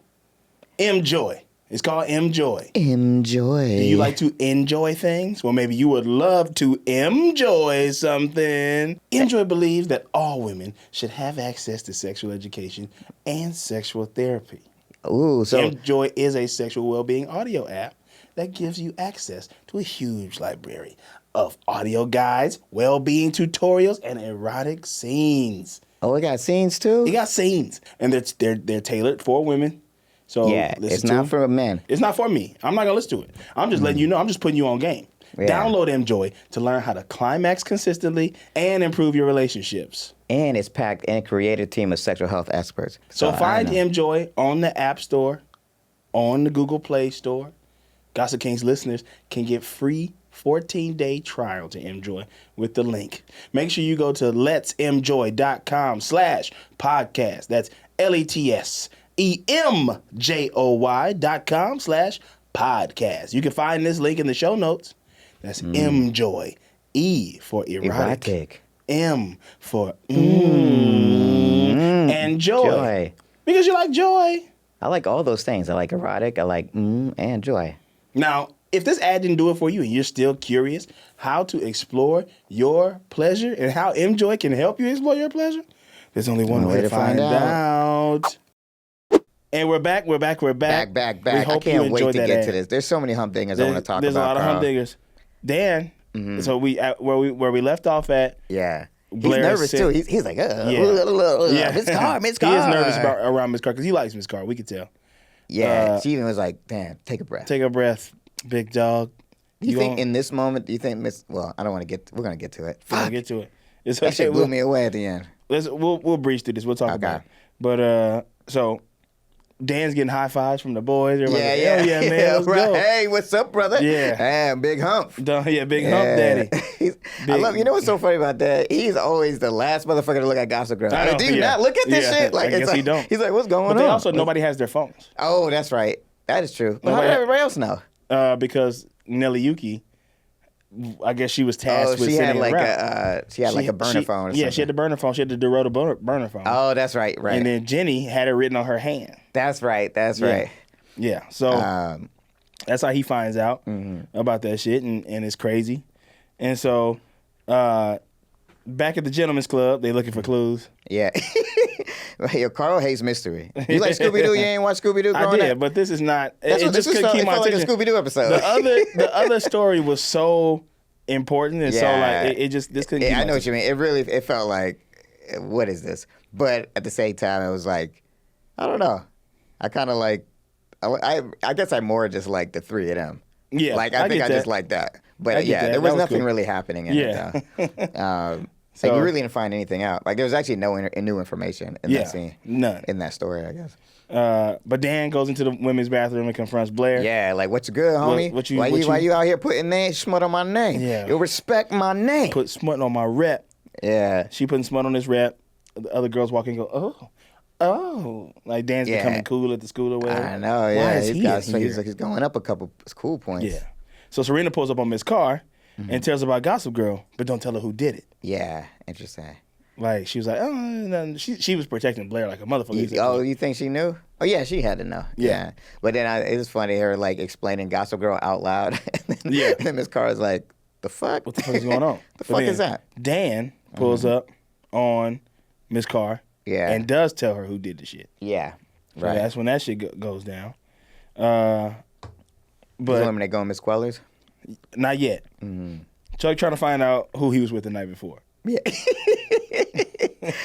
M-Joy. It's called M-Joy. Enjoy. Do you like to enjoy things? Well, maybe you would love to enjoy something. M-Joy believes that all women should have access to sexual education and sexual therapy. Ooh, so M-Joy is a sexual well-being audio app that gives you access to a huge library of audio guides, well-being tutorials, and erotic scenes. oh, it got scenes too. It got scenes, and they're tailored for women. So Yeah, it's not for men. It's not for me. I'm not gonna listen to it. I'm just letting you know. I'm just putting you on game. Yeah. Download M-Joy to learn how to climax consistently and improve your relationships. And it's packed and a creative team of sexual health experts. So I find know. M-Joy on the App Store, on the Google Play Store. Gossip Kings listeners can get free 14-day trial to M-Joy with the link. Make sure you go to letsmjoy.com/podcast. That's LETSEMJOY.com/podcast. You can find this link in the show notes. That's M-Joy. E for erotic. M for and joy. Because you like joy. I like all those things. I like erotic. I like and joy. Now, if this ad didn't do it for you and you're still curious how to explore your pleasure and how M-Joy can help you explore your pleasure, there's only one way to find out. And we're back. Back. We I hope you can't wait enjoyed to that get ad. to this. There's so many humdingers I want to talk There's about. a lot Carl. of humdingers. Dan, so where we left off at. Yeah. Blair he's nervous said- too. He's like, Yeah. Miss Carr. He is nervous around Miss Carr because he likes Miss Carr. We could tell. Yeah. She even was like, damn, take a breath. Take a breath, big dog. Do you think in this moment, do you think well, I don't want to we're going to get to it. We'll Fuck. get to it. It's That okay. shit blew me away at the end. We'll breeze through this. We'll talk about it. But so Dan's getting high fives from the boys. Everybody's like, yeah, man, let's go. Hey, what's up, brother? Yeah. Damn, big hump. Big hump daddy. I love, you know what's so funny about that? He's always the last motherfucker to look at Gossip Girl. I know, Do you not look at this Yeah, shit? Like, I it's guess like, he don't. He's like, what's going But on? they also, nobody has their phones. Oh, that's right. That is true. But how Nobody- did everybody else know? Because Nelly Yuki, I guess she was tasked with she sending had a like rap. a burner phone or something. Yeah, she had the burner phone. She had the Dorota burner phone. Oh, that's right. And then Jenny had it written on her hand. That's right. Yeah. So that's how he finds out about that shit, and it's crazy. And so back at the Gentleman's Club, they looking for clues. Yeah. Yo, Carl hates mystery. You like Scooby-Doo? You ain't watch Scooby-Doo growing I did, up? but this is not. That's it what just this couldn't felt, keep it my felt like a attention. Scooby-Doo episode. The other story was so important, and so like this couldn't. Keep Yeah, my I know what attention. you mean. It felt like, what is this? But at the same time, it was like, I don't know. I kind of like, I guess I more just like the three of them. Yeah, like I think get I that. just like that. I But get yeah, that. there was That was nothing cool. really happening in it. Though. So- Like we really didn't find anything out. Like there was actually no new information in that scene. None. In that story, I guess. But Dan goes into the women's bathroom and confronts Blair. Yeah, like what's good, homie? Why you out here putting smut on my name? Yeah. You respect my name. Put smut on my rep. Yeah. She putting smut on his rep. The other girls walk in and go, oh. Like Dan's becoming cool at the school or whatever. I know, yeah. Why is he in here? He's going up a couple cool points. Yeah. So Serena pulls up on Miss Carr and tells her about Gossip Girl, but don't tell her who did it. Yeah, interesting. Like, she was like, oh, no. She was protecting Blair like a motherfucker. You think she knew? Oh, yeah, she had to know. Yeah. But then it was funny, her, like, explaining Gossip Girl out loud. And then Miss Carr was like, the fuck? What the fuck is going on? The fuck is that? Dan pulls up on Miss Carr and does tell her who did the shit. Yeah. So right. that's when that shit goes down. But when they go on Miss Queller's? Not yet. Mm-hmm. Chuck trying to find out who he was with the night before. Yeah.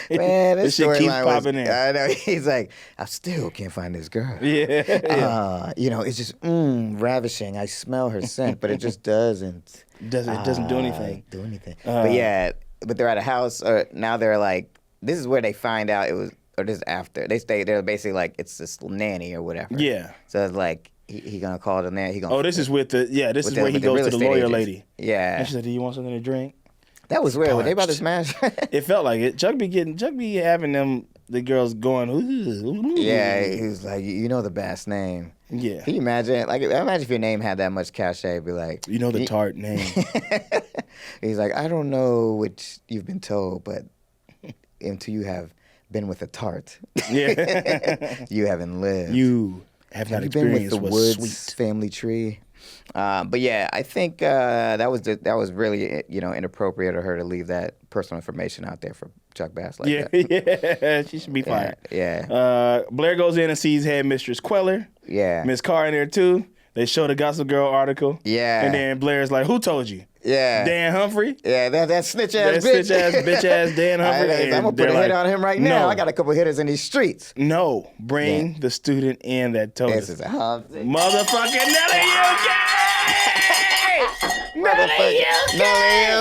Man, this shit keeps popping in. I know. He's like, I still can't find this girl. Yeah. It's just ravishing. I smell her scent, but it just doesn't. It doesn't do anything. But they're at a house. Now they're like, this is where they find out it was, or this is after. They're basically like, it's this nanny or whatever. Yeah. So it's like, he gonna call the nanny. This is with the, this is where he goes to the lawyer lady. Yeah. And she said, do you want something to drink? That was weird. Were they about to smash? It felt like it. Chuck be having the girls going, ooh. Yeah, he was like, you know the bass name. Yeah. Can you imagine? Like, imagine if your name had that much cachet. Be like, you know the tart name. He's like, I don't know what you've been told, but until you have been with a tart, you haven't lived. You have not experienced been with the what's Woods sweet. family tree. But yeah, I think that was really inappropriate of her to leave that personal information out there for Chuck Bass like that. Yeah, she should be fired. Yeah. Blair goes in and sees Headmistress Queller. Yeah. Miss Carr in there too. They show the Gossip Girl article. Yeah. And then Blair's like, who told you? Yeah. Dan Humphrey? Yeah, that snitch ass bitch. Bitch ass Dan Humphrey. I'm gonna put a hit on him right now. I got a couple hitters in these streets. No, bring the student in that told us. This is a Humphrey. Motherfucking Nelly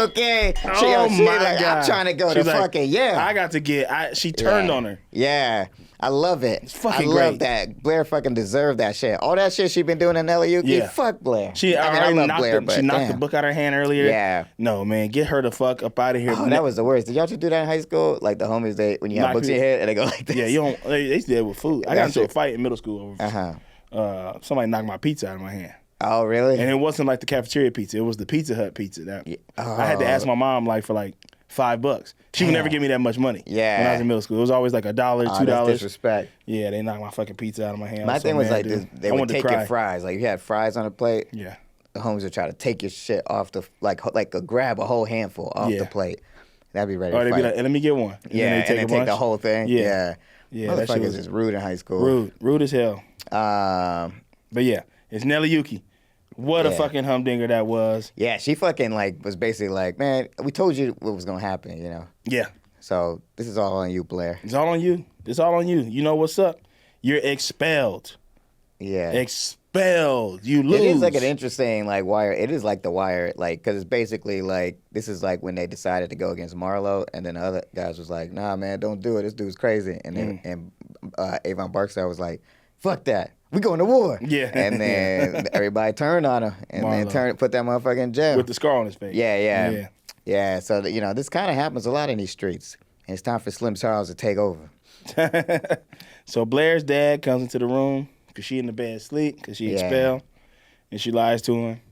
UK. Oh my God. I'm trying to go to fucking I got to get. She turned on her. Yeah. I love it. It's fucking I love great. that. Blair fucking deserved that shit. All that shit she been doing in Nelly fuck Blair. I love knocked Blair, she knocked the book out of her hand earlier. Yeah. No, man, get her the fuck up out of here. Oh, that was the worst. Did y'all just do that in high school? Like the homies, when you have books in your head and they go like this? Yeah, you don't. They used to do that with food. I got into a fight in middle school over somebody knocked my pizza out of my hand. Oh, really? And it wasn't like the cafeteria pizza. It was the Pizza Hut pizza. I had to ask my mom for like $5. She would never give me that much money. Yeah. When I was in middle school, it was always like $1, $2. That's disrespect. Yeah, they knocked my fucking pizza out of my hand. My thing was mad, like they would take your fries. Like if you had fries on the plate. Yeah. The homies would try to take your shit off the grab a whole handful off the plate. That'd be ready. Or to they'd fight. be like, hey, let me get one. And then take the whole thing. Yeah. Motherfuckers was just rude in high school. Rude as hell. But yeah, it's Nelly Yuki. What a fucking humdinger that was. Yeah, she fucking was basically like, man, we told you what was gonna happen, Yeah. So this is all on you, Blair. It's all on you. It's all on you. You know what's up? You're expelled. Yeah. Expelled. You lose. It is like an interesting wire. It is like the wire, because it's basically this is like when they decided to go against Marlo, and then the other guys was like, nah, man, don't do it. This dude's crazy. And then Avon Barksdale was like, fuck that. We going to war. Yeah. And then everybody turned on her and Marlo. then put that motherfucker in jail. With the scar on his face. Yeah. So, this kind of happens a lot in these streets. And it's time for Slim Charles to take over. So Blair's dad comes into the room because she in the bed asleep because she expelled. And she lies to him.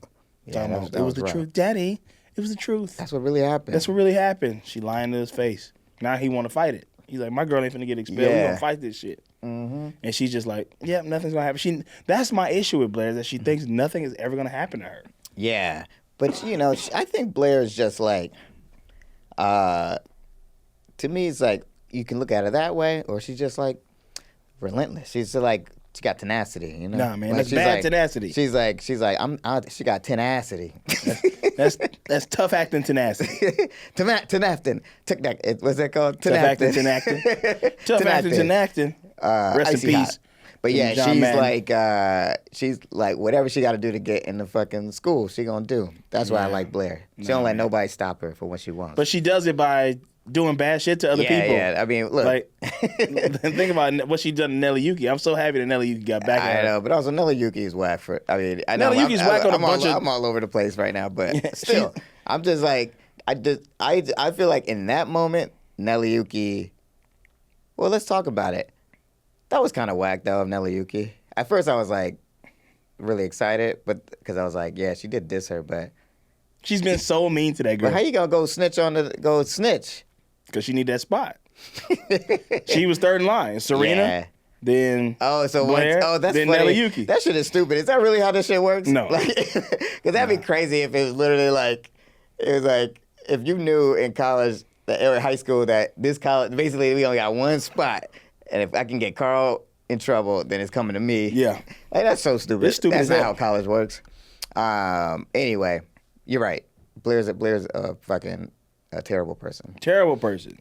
Yeah, it was the truth. Daddy, it was the truth. That's what really happened. That's what really happened. She lying to his face. Now he want to fight it. He's like, my girl ain't finna get expelled. We gonna fight this shit. Mm-hmm. And she's just like, yeah, nothing's gonna happen. That's my issue with Blair, is that she thinks nothing is ever gonna happen to her. Yeah, but I think Blair is just to me, it's like you can look at it that way, or she's just relentless. She's she got tenacity, Nah, man, that's bad tenacity. She's like, she got tenacity. That's tough acting tenacity. Tenactin. What's that called? Tough acting tenactin. Tough acting tenactin. Rest in peace. Hot. But yeah, John Madden. she's whatever she got to do to get in the fucking school, she gonna do. That's why I like Blair. She don't let nobody stop her for what she wants. But she does it by doing bad shit to other people. Yeah, I mean, look. Think about what she done to Nelly Yuki. I'm so happy that Nelly Yuki got back at her. I know, but also Nelly Yuki is whack for. I mean, I know Nelly Yuki's whack on a bunch of. I'm all over the place right now, but still, I'm just I feel like in that moment, Nelly Yuki. Well, let's talk about it. That was kind of whack though of Nelly Yuki. At first, I was really excited, but because I was like, yeah, she did diss her, but she's been so mean to that girl. But how you gonna go snitch? because she need that spot. She was third in line. Serena, Yeah. then So Blair, that's then funny. Yuki. That shit is stupid. Is that really how this shit works? No. Because that'd be crazy if it was literally like, it was like, if you knew in college, or high school, that this college, basically we only got one spot. And if I can get Carl in trouble, then it's coming to me. Yeah. Like, that's so stupid. It's stupid That's as not hell. how college works. Anyway, you're right. Blair's a fucking terrible person. Terrible person.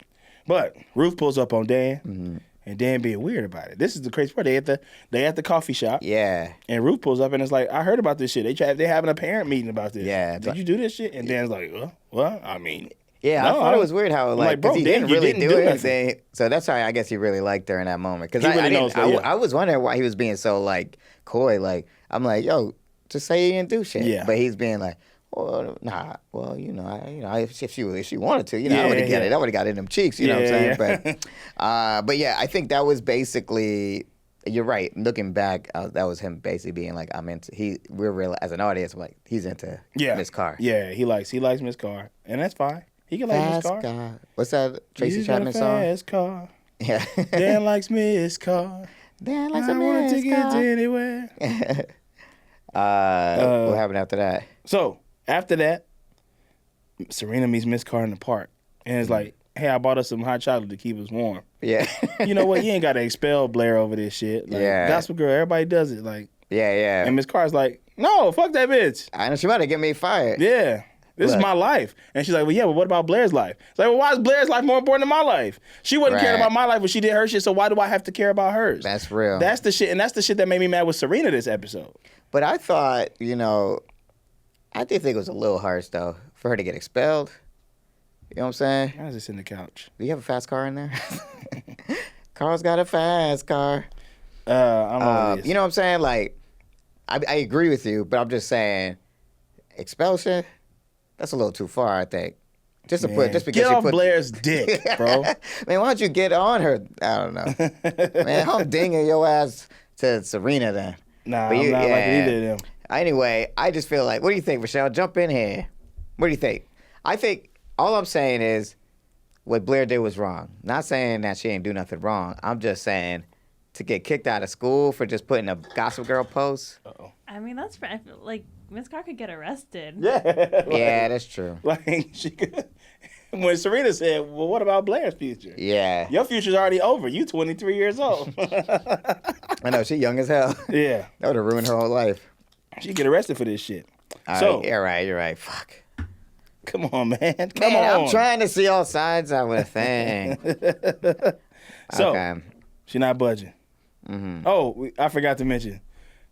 But Ruth pulls up on Dan, and Dan being weird about it. This is the crazy part. They at the coffee shop. Yeah. And Ruth pulls up and it's like, I heard about this shit. They having a parent meeting about this. Yeah, Did but- you do this shit? And Dan's like, well, I mean. Yeah, no, I thought it was weird how, like, bro, because he Dan, didn't you really didn't do do anything. So that's why I guess he really liked her in that moment. Because He really knows that, yeah. I was wondering why he was being so, like, coy. Like, I'm like, yo, just say you didn't do shit. Yeah. But he's being like, well, nah, well, if she wanted to, I would have got it. I would have got it in them cheeks, you know what I'm saying? But yeah, I think that was basically, you're right. Looking back, that was him basically being like, we're real, as an audience, like, he's into Miss Carr. Yeah, he likes Miss Carr. And that's fine. He can like Miss Carr. Car. What's that Tracy He's got Chapman a song? fast car. Yeah. Dan likes Miss Carr. Dan likes I a want Miss to get Carr. anywhere. What happened after that? So, after that, Serena meets Miss Carr in the park. And it's like, hey, I bought us some hot chocolate to keep us warm. Yeah. You know what? You ain't got to expel Blair over this shit. Like, Yeah. Gospel Girl, everybody does it. Like, Yeah. and Miss Carr's like, no, fuck that bitch. I know she might have get me fired. Yeah. This Look. is my life. And she's like, well, yeah, but what about Blair's life? It's like, well, why is Blair's life more important than my life? She wasn't caring Right. about my life when she did her shit, so why do I have to care about hers? That's real. That's the shit, and that's the shit that made me mad with Serena this episode. But I thought, I did think it was a little harsh, though, for her to get expelled. You know what I'm saying? I was just in the couch. Do you have a fast car in there? Carl's got a fast car. I'm over this. You know what I'm saying? Like, I agree with you, but I'm just saying, expulsion, that's a little too far, I think. Just because Get she off put Blair's dick, bro. Man, why don't you get on her? I don't know. Man, I'm dinging your ass to Serena then. Nah, But I'm not liking either of them. Anyway, I just feel like, what do you think, Rochelle? Jump in here. What do you think? I think all I'm saying is what Blair did was wrong. Not saying that she ain't do nothing wrong. I'm just saying to get kicked out of school for just putting a Gossip Girl post. I mean, that's I feel like Miss Carr could get arrested. Yeah. Yeah, that's true. Like, she could. When Serena said, well, what about Blair's future? Yeah. Your future's already over. You 23 years old. I know, she young as hell. Yeah. That would have ruined her whole life. She get arrested for this shit. All So, right, you're right. Fuck. come on, man. Come Man, on. I'm trying to see all sides of a thing. So, Okay. she not budging. Mm-hmm. Oh, I forgot to mention.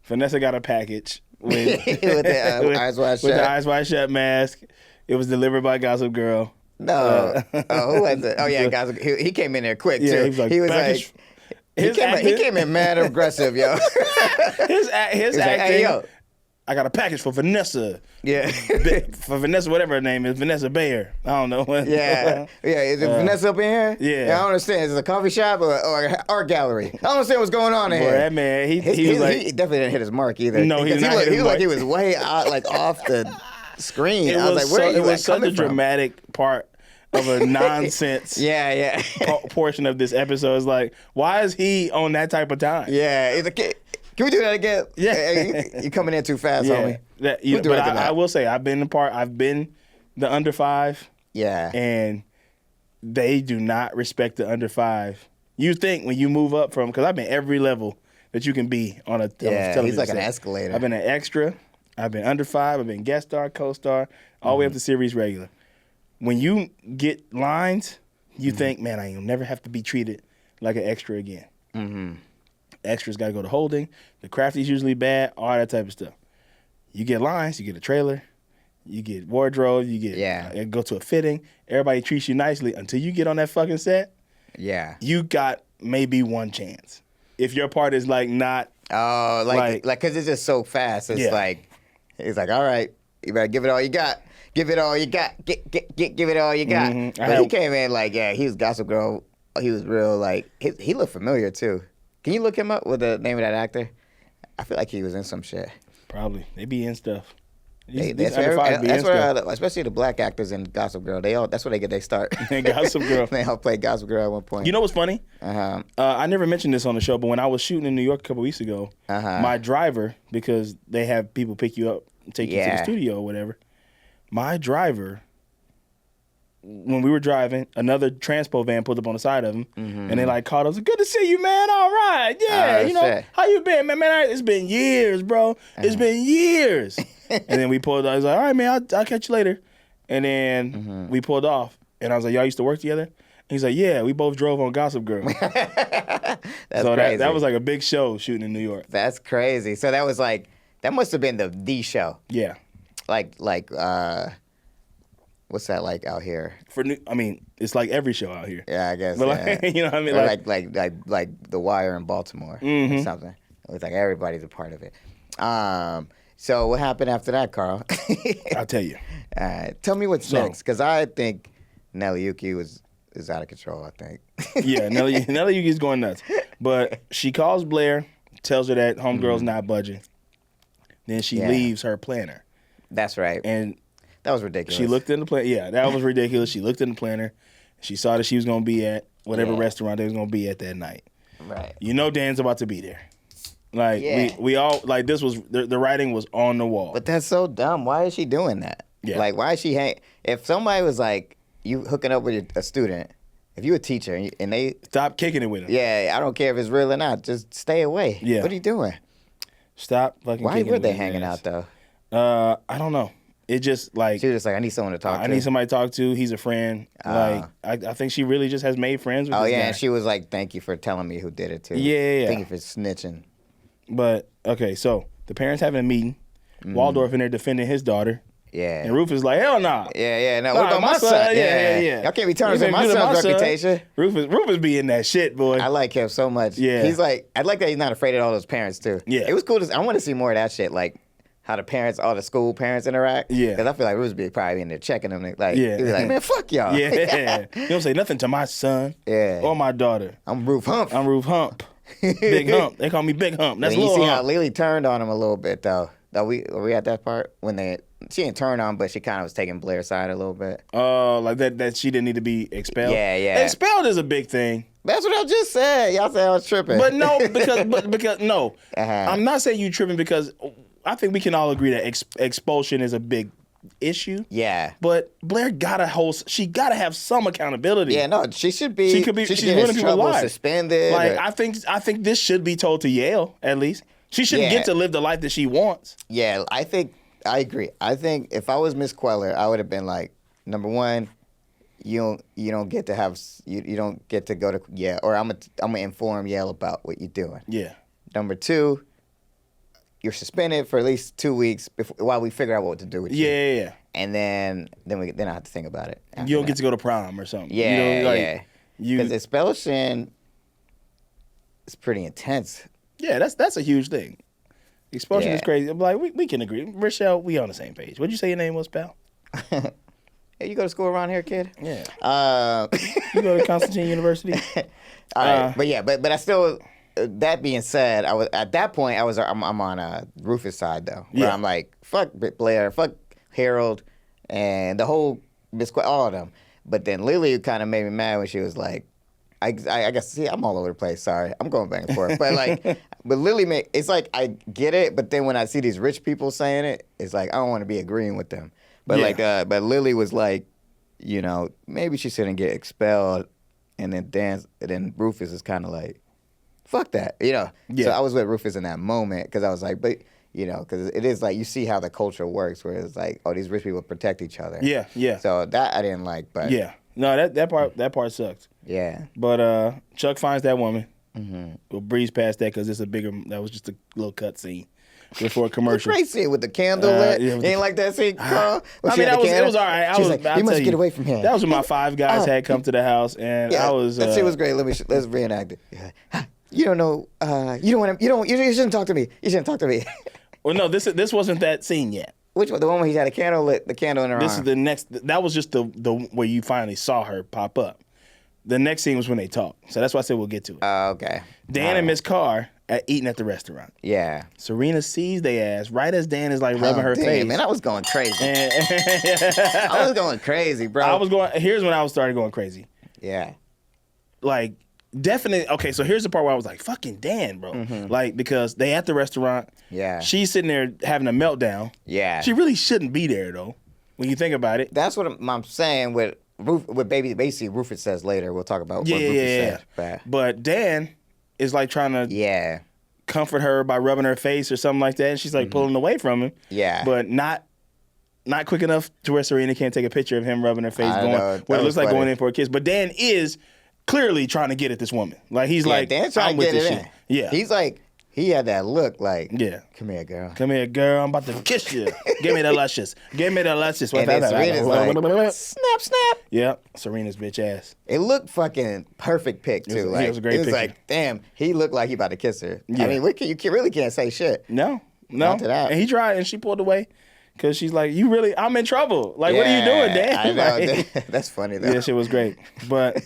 Vanessa got a package with, With the Eyes Wide with Shut. the Eyes Wide Shut mask. It was delivered by Gossip Girl. No. Who was it? Oh, yeah, guys. He came in there quick, Yeah, too. he was like, like, package- he came in mad aggressive, yo. His He's like, acting. hey, yo. I got a package for Vanessa. Yeah. For Vanessa, whatever her name is, Vanessa Bayer. I don't know. Yeah. Is it Vanessa up in here? yeah. I don't understand. Is it a coffee shop or art gallery? I don't understand what's going on in Boy, here. that man, he was like, he definitely didn't hit his mark either. No, he did Because not hit his he looked like mark. he was way out, like off the screen. it I was like, where are you it was such a coming from? dramatic part of a nonsense Yeah. portion of this episode. It's like, why is he on that type of time? Yeah. He's like, can we do that again? Yeah. Hey, you coming in too fast, homie. That, We'll do but it after that. I will say, I've been the under 5, Yeah. and they do not respect the under 5. You think when you move up from, because I've been every level that you can be on a television he's like an set. escalator. I've been an extra, I've been under 5, I've been guest star, co-star, all the way up to series regular. When you get lines, you think, man, I ain't never have to be treated like an extra again. Mm-hmm. Extras got to go to holding. The crafty's usually bad, all that type of stuff. You get lines, you get a trailer, you get wardrobe, you get go to a fitting. Everybody treats you nicely until you get on that fucking set. Yeah. You got maybe one chance. If your part is like not, Oh, like, because it's just so fast. It's Yeah. like, it's like, all right, you better give it all you got. Give it all you got. Give it all you got. Mhm. But he came in like, yeah, he was Gossip Girl. He was real, like, he looked familiar, too. Can you look him up with the name of that actor? I feel like he was in some shit. probably, they be in stuff. These under five be that's in where, stuff. especially the black actors in Gossip Girl, that's where they get their start. Gossip Girl. They all played Gossip Girl at one point. You know what's funny? Uh-huh. I never mentioned this on the show, but when I was shooting in New York a couple weeks ago, my driver, because they have people pick you up and take you to the studio or whatever, my driver, when we were driving, another transpo van pulled up on the side of him, and they like called us, good to see you, man. All right. Yeah, shit. how you been, man? It's been years, bro. It's been years. And then we pulled off. I was like, all right, man, I'll catch you later. And then we pulled off. And I was like, y'all used to work together? And he's like, yeah, we both drove on Gossip Girl. That's so crazy. that was like a big show shooting in New York. That's crazy. So that was like, that must have been the show. Yeah. Like, what's that like out here? It's like every show out here. Yeah, I guess. But like, you know what I mean? Or like The Wire in Baltimore or something. It was like everybody's a part of it. So what happened after that, Carl? I'll tell you. Tell me what's next, because I think Nelly Yuki is out of control, I think. Yeah, Nelly Yuki's going nuts. But she calls Blair, tells her that homegirl's not budging. Then she leaves her planner. That's right. And that was ridiculous. she looked in the planner. Yeah, that was ridiculous. She looked in the planner. She saw that she was going to be at whatever restaurant they was going to be at that night. Right. You know Dan's about to be there. Like, we all, like, this was, the writing was on the wall. But that's so dumb. Why is she doing that? Yeah. Like, why is she if somebody was like, you hooking up with a student, if you a teacher and they... Stop kicking it with him. Yeah, I don't care if it's real or not. Just stay away. Yeah. What are you doing? Stop fucking Why kicking were it they with hanging him. out, though? I don't know. It just, like... She was just like, I need someone to talk to. I need somebody to talk to. He's a friend. I think she really just has made friends with this guy. And she was like, thank you for telling me who did it, too. Yeah. Thank you for snitching. But, okay, so the parents having a meeting. Waldorf in there defending his daughter. Yeah. And Rufus like, hell nah. Yeah. No, what about my son? Yeah. Y'all can't be tarnishing my son's reputation. Rufus be in that shit, boy. I like him so much. Yeah. He's like, I like that he's not afraid of all those parents, too. Yeah. It was cool. I want to see more of that shit, like how the parents, all the school parents interact. Yeah. Because I feel like Rufus be probably in there checking them. Like, Yeah. he was like, man, fuck y'all. Yeah. You don't say nothing to my son or my daughter. I'm Roof Hump. Roof Hump. Big Hump. They call me Big Hump. That's you Lil see Hump. how Lily turned on him a little bit, though. Are we at that part when she didn't turn on, but she kind of was taking Blair's side a little bit. Like that she didn't need to be expelled. Yeah. Expelled is a big thing. That's what I just said. Y'all said I was tripping. But no, because no, Uh-huh. I'm not saying you tripping because I think we can all agree that expulsion is a big issue. Yeah. But Blair she gotta have some accountability. Yeah, no, she should be. She could be. She's She's running people lives. Suspended. Like I think this should be told to Yale at least. She shouldn't get to live the life that she wants. Yeah, I agree. I think if I was Miss Queller, I would have been like, number one, you don't get to have you don't get to go to Yale, or I'm gonna inform Yale about what you're doing. Yeah. Number two, you're suspended for at least 2 weeks while we figure out what to do with you. Yeah. And then I have to think about it. You don't get to go to prom or something. Yeah, because expulsion is pretty intense. Yeah, that's a huge thing. Expulsion is crazy. Like we can agree. Rochelle, we on the same page. What'd you say your name was, pal? Hey, you go to school around here, kid? Yeah. You go to Constantine University? All right. But I still. That being said, I was at that point. I'm on Rufus' side though. Where I'm like, fuck Blair, fuck Harold, and the whole all of them. But then Lily kind of made me mad when she was like, I guess, see, I'm all over the place. Sorry, I'm going back and forth. But Lily it's like I get it, but then when I see these rich people saying it, it's like I don't want to be agreeing with them. But but Lily was like, maybe she shouldn't get expelled, and then Rufus is kind of like, fuck that, Yeah. So I was with Rufus in that moment because I was like, but because it is like you see how the culture works, where it's like, oh, these rich people protect each other. Yeah. So that I didn't like, but no, that part sucked. Yeah. But Chuck finds that woman. Mm-hmm. We'll breeze past that because that was just a little cut scene before a commercial. Great scene with the candle lit. Yeah, Ain't like that scene, Carl? It was all right. She was like, you must get away from here. That was when my 5 guys had come to the house, and I was. That scene was great. Let's reenact it. Yeah. You don't know. You shouldn't talk to me. You shouldn't talk to me. Well, no, this wasn't that scene yet. Which one? The one where he had a candle lit, the candle in her arm. This is the next. That was just the where you finally saw her pop up. The next scene was when they talked. So that's why I said we'll get to it. Oh, okay. Dan and Miss Carr eating at the restaurant. Yeah. Serena sees they ass right as Dan is like rubbing her face. Man, I was going crazy. And I was going crazy, bro. Here's when I started going crazy. Yeah. Like, definitely. Okay, so here's the part where I was like, fucking Dan, bro. Like, because they at the restaurant. Yeah. She's sitting there having a meltdown. Yeah. She really shouldn't be there, though, when you think about it. That's what I'm saying with basically Rufus says later. We'll talk about what Rufus says. But Dan is like trying to comfort her by rubbing her face or something like that. And she's like pulling away from him. Yeah. But not quick enough to where Serena can't take a picture of him rubbing her face where it looks like going in for a kiss. But Dan is clearly trying to get at this woman. Like, he's like, Dan's trying I'm to with get this it shit. in. Yeah. He's like, he had that look like, come here, girl. Come here, girl. I'm about to kiss you. Give me the luscious. Give me the luscious. And then Serena's like, snap, snap. Yeah, Serena's bitch ass. It looked fucking perfect pic, too. It was a great picture. Like, damn, he looked like he about to kiss her. Yeah. I mean, you really can't say shit. No. Not to that. And he tried, and she pulled away. Because she's like, I'm in trouble. Like, what are you doing, Dan? I know. Like, that's funny, though. yeah, shit was great. But,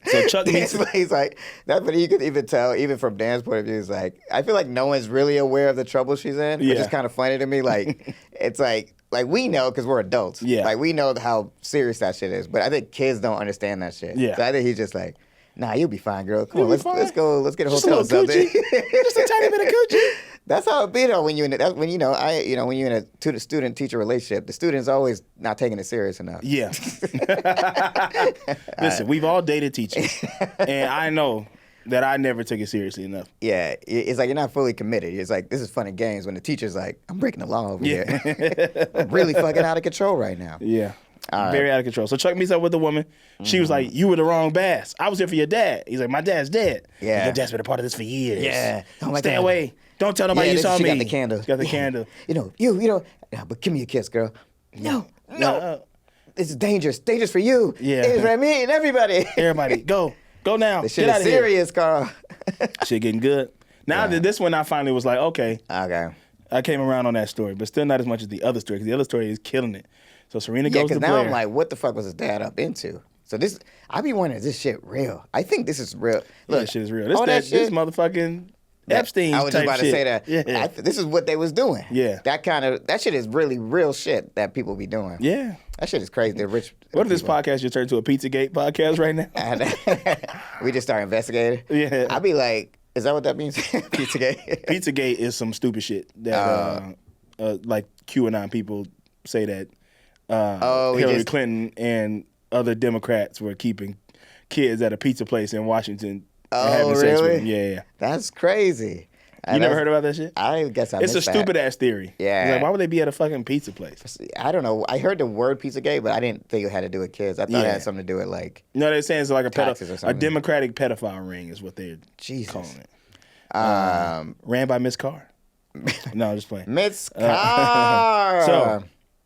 so Chuck meets... He's like, that's what you could even tell, even from Dan's point of view, is like, I feel like no one's really aware of the trouble she's in, which is kind of funny to me. Like, it's like we know because we're adults. Yeah. Like, we know how serious that shit is. But I think kids don't understand that shit. Yeah. So I think he's just like, nah, you'll be fine, girl. Come on, let's go. Let's get a Just hotel a or something. Just a tiny bit of coochie. That's how it be though. When you're in when you're in a student-teacher relationship, the student's always not taking it serious enough. Yeah. Listen, we've all dated teachers, and I know that I never took it seriously enough. Yeah, it's like you're not fully committed. It's like, this is fun and games when the teacher's like, I'm breaking the law over here. I'm really fucking out of control right now. Yeah. All Very out of control. So Chuck meets up with the woman. She was like, you were the wrong bass. I was here for your dad. He's like, my dad's dead. Yeah. Your dad's been a part of this for years. Yeah. Oh my Stay God. away. Don't tell nobody you saw she me. got the candle. She got the candle. You know, but give me a kiss, girl. No. This is dangerous. Dangerous for you. Yeah. Dangerous for me and everybody. Everybody, go. Go now. This shit Get out is of here. serious, Carl. Shit getting good. Now that this one, I finally was like, okay. Okay. I came around on that story, but still not as much as the other story, because the other story is killing it. So Serena goes to Blair. Now I'm like, what the fuck was his dad up into? So this, I be wondering, is this shit real? I think this is real. Look, that shit is real. This motherfucking Epstein type shit. I was just about to say that. Yeah. This is what they was doing. Yeah. That shit is really real shit that people be doing. Yeah. That shit is crazy. They're rich. What if this podcast just turned to a Pizzagate podcast right now? We just start investigating. Yeah. I'd be like, is that what that means? Pizzagate? Pizzagate is some stupid shit that like QAnon people say that Hillary Clinton and other Democrats were keeping kids at a pizza place in Washington and having sex with them. Yeah. That's crazy. You never heard about that shit? I guess I It's missed a stupid ass theory. Yeah. Like, why would they be at a fucking pizza place? I don't know. I heard the word Pizzagate, but I didn't think it had to do with kids. I thought it had something to do with like. No, they're saying it's like a Democratic pedophile ring is what they're calling it. Ran by Miss Carr. No, I'm just playing. Miss Carr. So,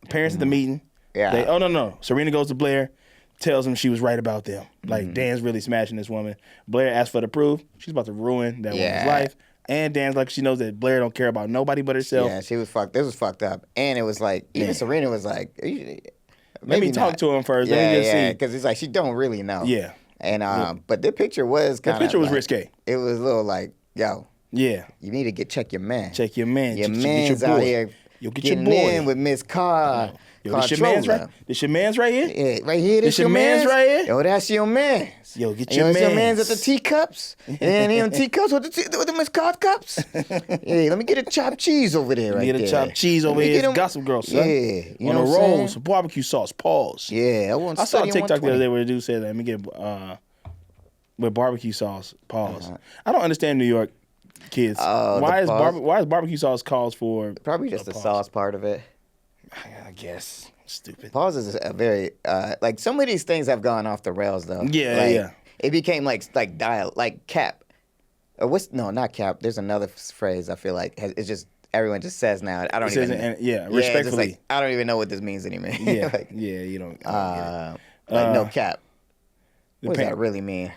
parents at the meeting. Yeah. No. Serena goes to Blair, tells him she was right about them. Like, Dan's really smashing this woman. Blair asks for the proof. She's about to ruin that woman's life. And Dan's like, she knows that Blair don't care about nobody but herself. Yeah, she was fucked. This was fucked up. And it was like, even Serena was like, let me talk to him first. Let me just see. Because it's like, she don't really know. Yeah. And but the picture was kind of. The picture was like, risque. It was a little like, yo. Yeah. You need to check your man. Check your man. Your man's out here. You'll get getting your boy in with Miss Carr. Yo, this your man's right. This your man's right here. Yeah, right here. This your man's right here. Yo, that's your man's. Yo, get your man's. Your man's at the teacups. And them teacups with the Miss Carr cups. Yeah, let me get a chopped cheese over there. Right get there. a chopped cheese over here. It's Gossip Girl, son. Yeah, you on know the what I'm rolls, saying? some barbecue sauce. Pause. Yeah, I saw a TikTok the other day where a dude said, "Let me get with barbecue sauce." Pause. I don't understand New York kids. Why is barbecue sauce calls for? Probably just the sauce part of it. I guess. Stupid. Pause is a very like some of these things have gone off the rails though. Yeah, like, yeah. It became like cap. Or not cap. There's another phrase I feel like it's just everyone just says now. I don't even. Respectfully. Like, I don't even know what this means anymore. Yeah, like, you don't. no cap. What does that really mean?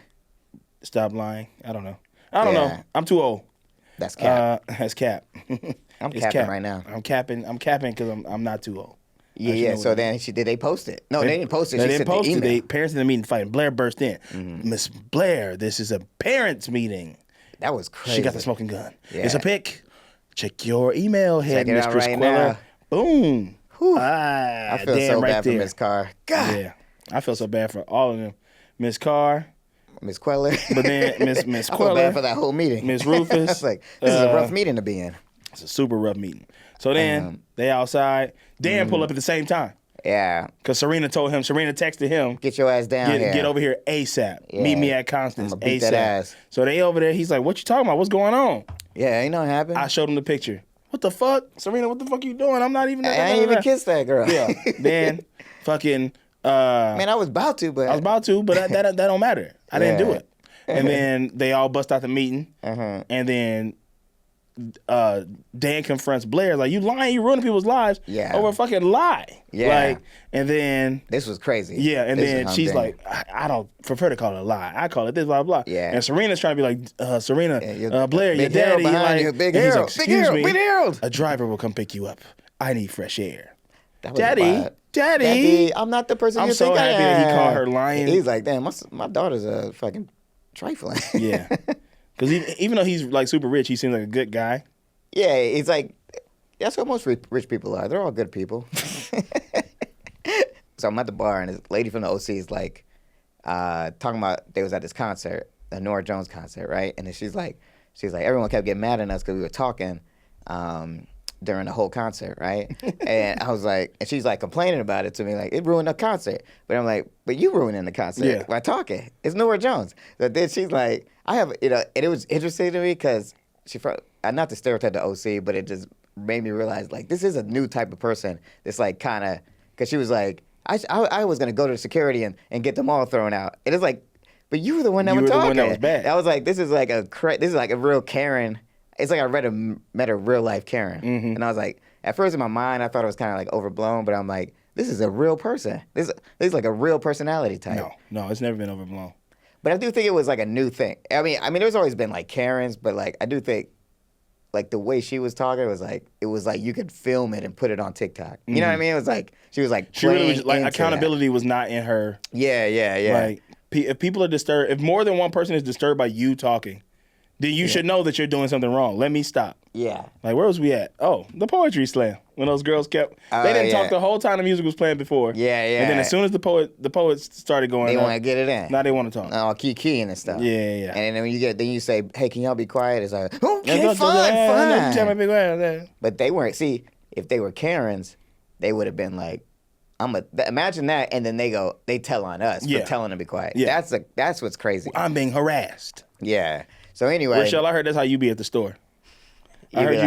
Stop lying. I don't know. I'm too old. That's cap. That's cap. I'm capping right now. I'm capping because I'm not too old. Yeah. So then did they post it? No, they didn't post it. They She didn't sent post the it. email. Parents in the meeting fighting. Blair burst in. Miss Blair, this is a parents meeting. That was crazy. She got the smoking gun. Yeah. It's a pic. Check your email, Check it out Mistress right Quiller. now. Boom. Whew. I feel so bad for Miss Carr. God. Yeah, I feel so bad for all of them. Miss Carr, Miss Queller. but then Miss I feel Quiller, bad for that whole meeting. Miss Rufus. It's like, this is a rough meeting to be in. It's a super rough meeting. So then they outside. Dan pull up at the same time. Yeah. Because Serena texted him, Get your ass down here. get over here ASAP. Yeah. Meet me at Constance I'ma beat ASAP. that ass. So they over there. He's like, what you talking about? What's going on? Yeah, ain't nothing happened. I showed him the picture. What the fuck? Serena, what the fuck you doing? I'm not even. I ain't even kissed that girl. Yeah. Then fucking. Man, I was about to, but. that don't matter. I didn't do Yeah. it. And then they all bust out the meeting. And then Dan confronts Blair like, you lying, you ruining people's lives over a fucking lie. Yeah. Like, and then This was crazy. yeah, and This then is she's humdinger. like, I don't prefer to call it a lie. I call it this, blah, blah. Yeah. And Serena's trying to be like, Serena, Yeah, Blair, your big hero daddy. behind you, Like, big and he's hero, like, big excuse hero, me, big hero. a driver will come pick you up. I need fresh air. That was Daddy, wild. Daddy. I'm not the person I'm you so think I happy that he am. called her lying. He's like, damn, my daughter's a fucking trifling. Yeah. Because even though he's like super rich, he seems like a good guy. Yeah, he's like, that's what most rich people are. They're all good people. So I'm at the bar, and this lady from the OC is like, talking about they was at this concert, the Nora Jones concert, right? And then she's like, everyone kept getting mad at us because we were talking during the whole concert, right? And I was like, and she's like complaining about it to me, like, it ruined the concert. But I'm like, but you ruining the concert by talking. It's Nora Jones. So then she's like, and it was interesting to me because not to stereotype the OC, but it just made me realize, like, this is a new type of person. This, like, kind of, because she was like, I was going to go to security and get them all thrown out. And it's like, but you were the one that was talking. You were the one that was bad. I was like, this is like a real Karen. It's like met a real life Karen. And I was like, at first in my mind, I thought it was kind of like overblown, but I'm like, this is a real person. This is like a real personality type. No, it's never been overblown. But I do think it was like a new thing. I mean, there's always been like Karens, but like I do think like the way she was talking it was like you could film it and put it on TikTok. You know what I mean? It was like she was like She really was like into accountability was not in her. Yeah. Like if people are disturbed, if more than one person is disturbed by you talking, then you should know that you're doing something wrong. Let me stop. Yeah. Like, where was we at? Oh, the poetry slam. When those girls they didn't talk the whole time the music was playing before. Yeah. And then as soon as the poets started going, they want to get it in. Now they want to talk. Oh, key and stuff. Yeah. And then when you say, hey, can y'all be quiet? It's like, okay, Tell me fine. be quiet. But they weren't. See, if they were Karens, they would have been like, imagine that, and then they tell on us for telling them to be quiet. Yeah. That's what's crazy. I'm being harassed. Yeah. So anyway, Rochelle, I heard that's how you be at the store. I heard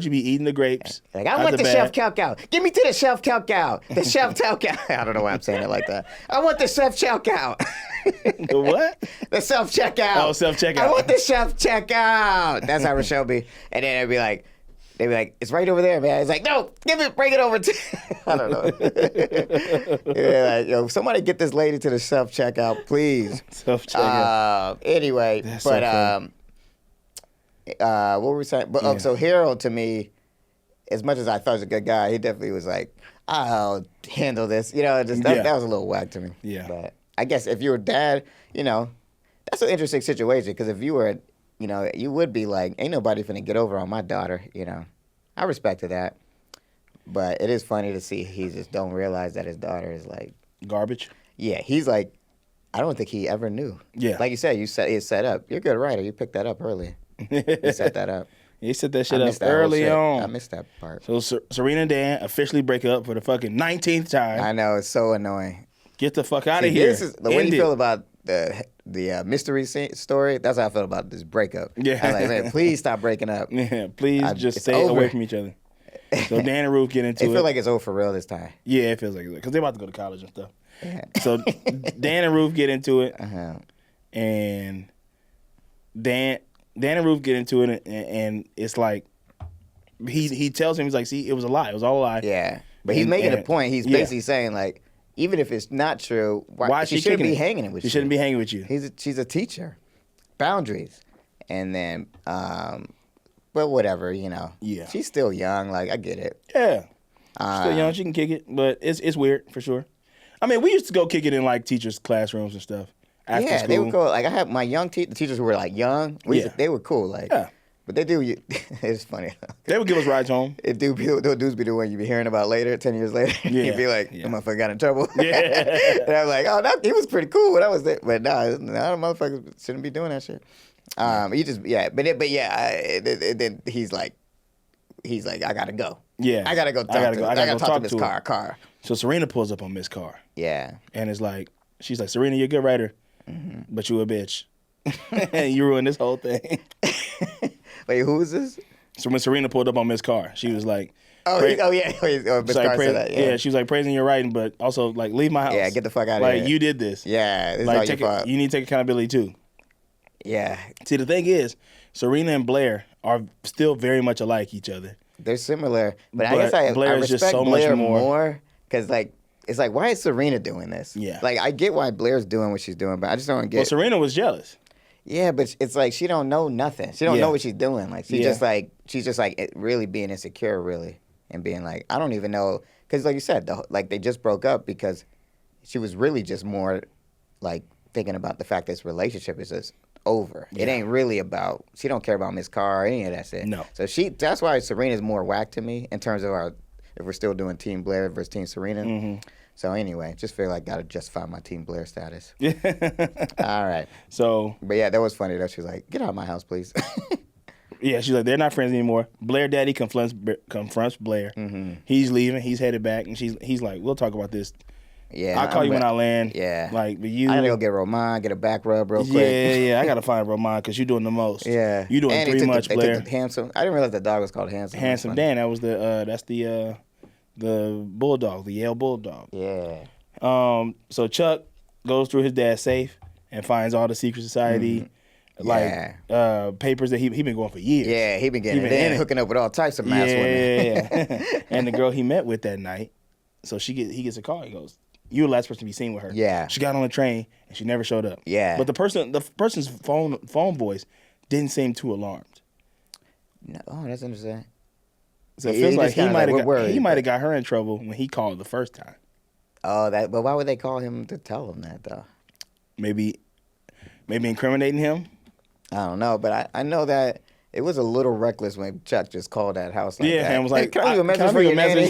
you be eating the grapes. Like, I want the chef chow cow. Give me to the chef chow cow. The chef chow cow. I don't know why I'm saying it like that. I want the chef chow cow. The what? The self checkout. Oh, self checkout. I want the self checkout. That's how Rochelle be. And then they'd be like, it's right over there, man. It's like, no, bring it over to. I don't know. Yeah, like, yo, somebody get this lady to the self checkout, please. Self checkout. Anyway, That's but so what were we saying? But so Harold, to me, as much as I thought he was a good guy, he definitely was like, I'll handle this. You know, that was a little whack to me. Yeah. But I guess if you were dad, you know, that's an interesting situation because if you were, you know, you would be like, ain't nobody finna get over on my daughter. You know, I respected that. But it is funny to see he just don't realize that his daughter is like garbage. Yeah, he's like, I don't think he ever knew. Yeah. Like you said, it's set up. You're a good writer. You picked that up early. You set that up. He set that shit I up missed that early whole shit. on. I missed that part. So Serena and Dan officially break up for the fucking 19th time. I know, it's so annoying. Get the fuck out of here. This is the way you feel about the mystery story. That's how I feel about this breakup. Yeah. I'm like, man, please stop breaking up. Yeah, please just it's stay over. away from each other. So Dan and Ruth get into it. It feels like it's over for real this time. Yeah, it feels like it. Because they're about to go to college and stuff. Yeah. So Dan and Ruth get into it. And Dan and Ruth get into it, and it's like, he tells him, he's like, see, it was a lie. It was all a lie. Yeah. But he's making a point. He's basically saying, like, even if it's not true, why she shouldn't be hanging with you. She shouldn't be hanging with you. She's a teacher. Boundaries. And then, but whatever, you know. Yeah. She's still young. Like, I get it. Yeah. She's still young. She can kick it, but it's weird for sure. I mean, we used to go kick it in like teachers' classrooms and stuff. after yeah, school. they were cool. Like I had my young the teachers who were like young. They were cool. Like, Yeah. but they do. It's funny. They would give us rides home. It do dudes be the one you be hearing about later, 10 years later. Yeah. You'd be like, Yeah. the motherfucker got in trouble. Yeah. And I'm like, oh, he was pretty cool when I was there. But nah, the motherfuckers shouldn't be doing that shit. Then he's like, I gotta go. Yeah. I gotta go talk to Miss Carr. So Serena pulls up on Miss Carr. Yeah. And it's like, she's like, Serena, you're a good writer, but you a bitch. And you ruined this whole thing. Wait, who is this? So when Serena pulled up on Miss Carr, she was like, Miss Carr said that. Yeah, she was like praising your writing, but also like leave my house. Yeah, get the fuck out of here. here. Like you did this. Yeah, this like is all your fault. you need to take accountability too. Yeah. See, the thing is, Serena and Blair are still very much alike each other. They're similar, but I guess Blair I is respect just so Blair much more because like it's like why is Serena doing this? Yeah. Like I get why Blair's doing what she's doing, but I just don't get. Well, Serena was jealous. Yeah, but it's like she don't know nothing. She don't know what she's doing. Like she's just like really being insecure, really, and being like I don't even know because like you said, they just broke up because she was really just more like thinking about the fact that this relationship is just over. Yeah. It ain't really about she don't care about Miss Carr or any of that shit. No. So that's why Serena's more whack to me in terms of if we're still doing Team Blair versus Team Serena. Mm-hmm. So anyway, just feel like gotta justify my Team Blair status. Yeah. All right. So. But yeah, that was funny though. She was like, "Get out of my house, please." Yeah, she's like, they're not friends anymore. Blair Daddy confronts Blair. Mm-hmm. He's leaving. He's headed back, and he's like, we'll talk about this. Yeah, I'll call you when I land. Yeah. Like, but you. I gotta go get Roman, get a back rub real quick. Yeah. I gotta find Roman because you're doing the most. Yeah. You doing and too much, they Blair. Took the Handsome. I didn't realize the dog was called Handsome. Handsome Dan. That was that's the bulldog, the Yale bulldog. Yeah. So Chuck goes through his dad's safe and finds all the secret society. Papers that he been going for years. Yeah, he been getting in, hooking up with all types of mass women. Yeah. And the girl he met with that night, so he gets a call. He goes, "You were the last person to be seen with her." Yeah. She got on the train and she never showed up. Yeah. But the person's phone voice didn't seem too alarmed. No, that's interesting. So it feels like he might have got got her in trouble when he called the first time. Oh, but why would they call him to tell him that though? Maybe incriminating him. I don't know, but I know that it was a little reckless when Chuck just called that house like that. And was like, "Can I leave a message for your nanny?"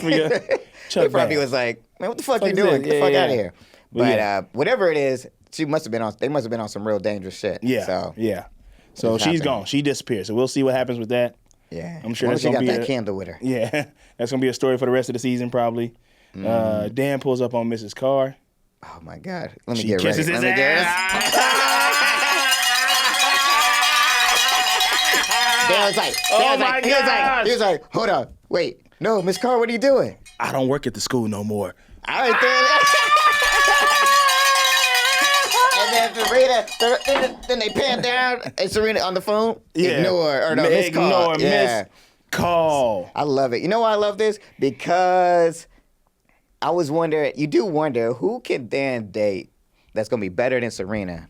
Chuck He probably Bass. was like, "Man, what the fuck you doing? Get the fuck out of here." But whatever it is, they must have been on some real dangerous shit. Yeah. So she's gone. She disappeared. So we'll see what happens with that. Yeah. I'm sure that's that's gonna gonna be be that candle with her. Yeah, that's gonna be a story for the rest of the season probably. Dan pulls up on Mrs. Carr. Oh my God. Let me She get ready. kisses his Let me get ass. Dan was like, he was like, hold on, wait, no, Miss Carr, what are you doing? I don't work at the school no more. All right, then. And then Serena, then they pan down, and Serena on the phone, ignore Miss Carr. Miss Carr. I love it. You know why I love this? Because I was wondering, you do wonder who can Dan date that's gonna be better than Serena.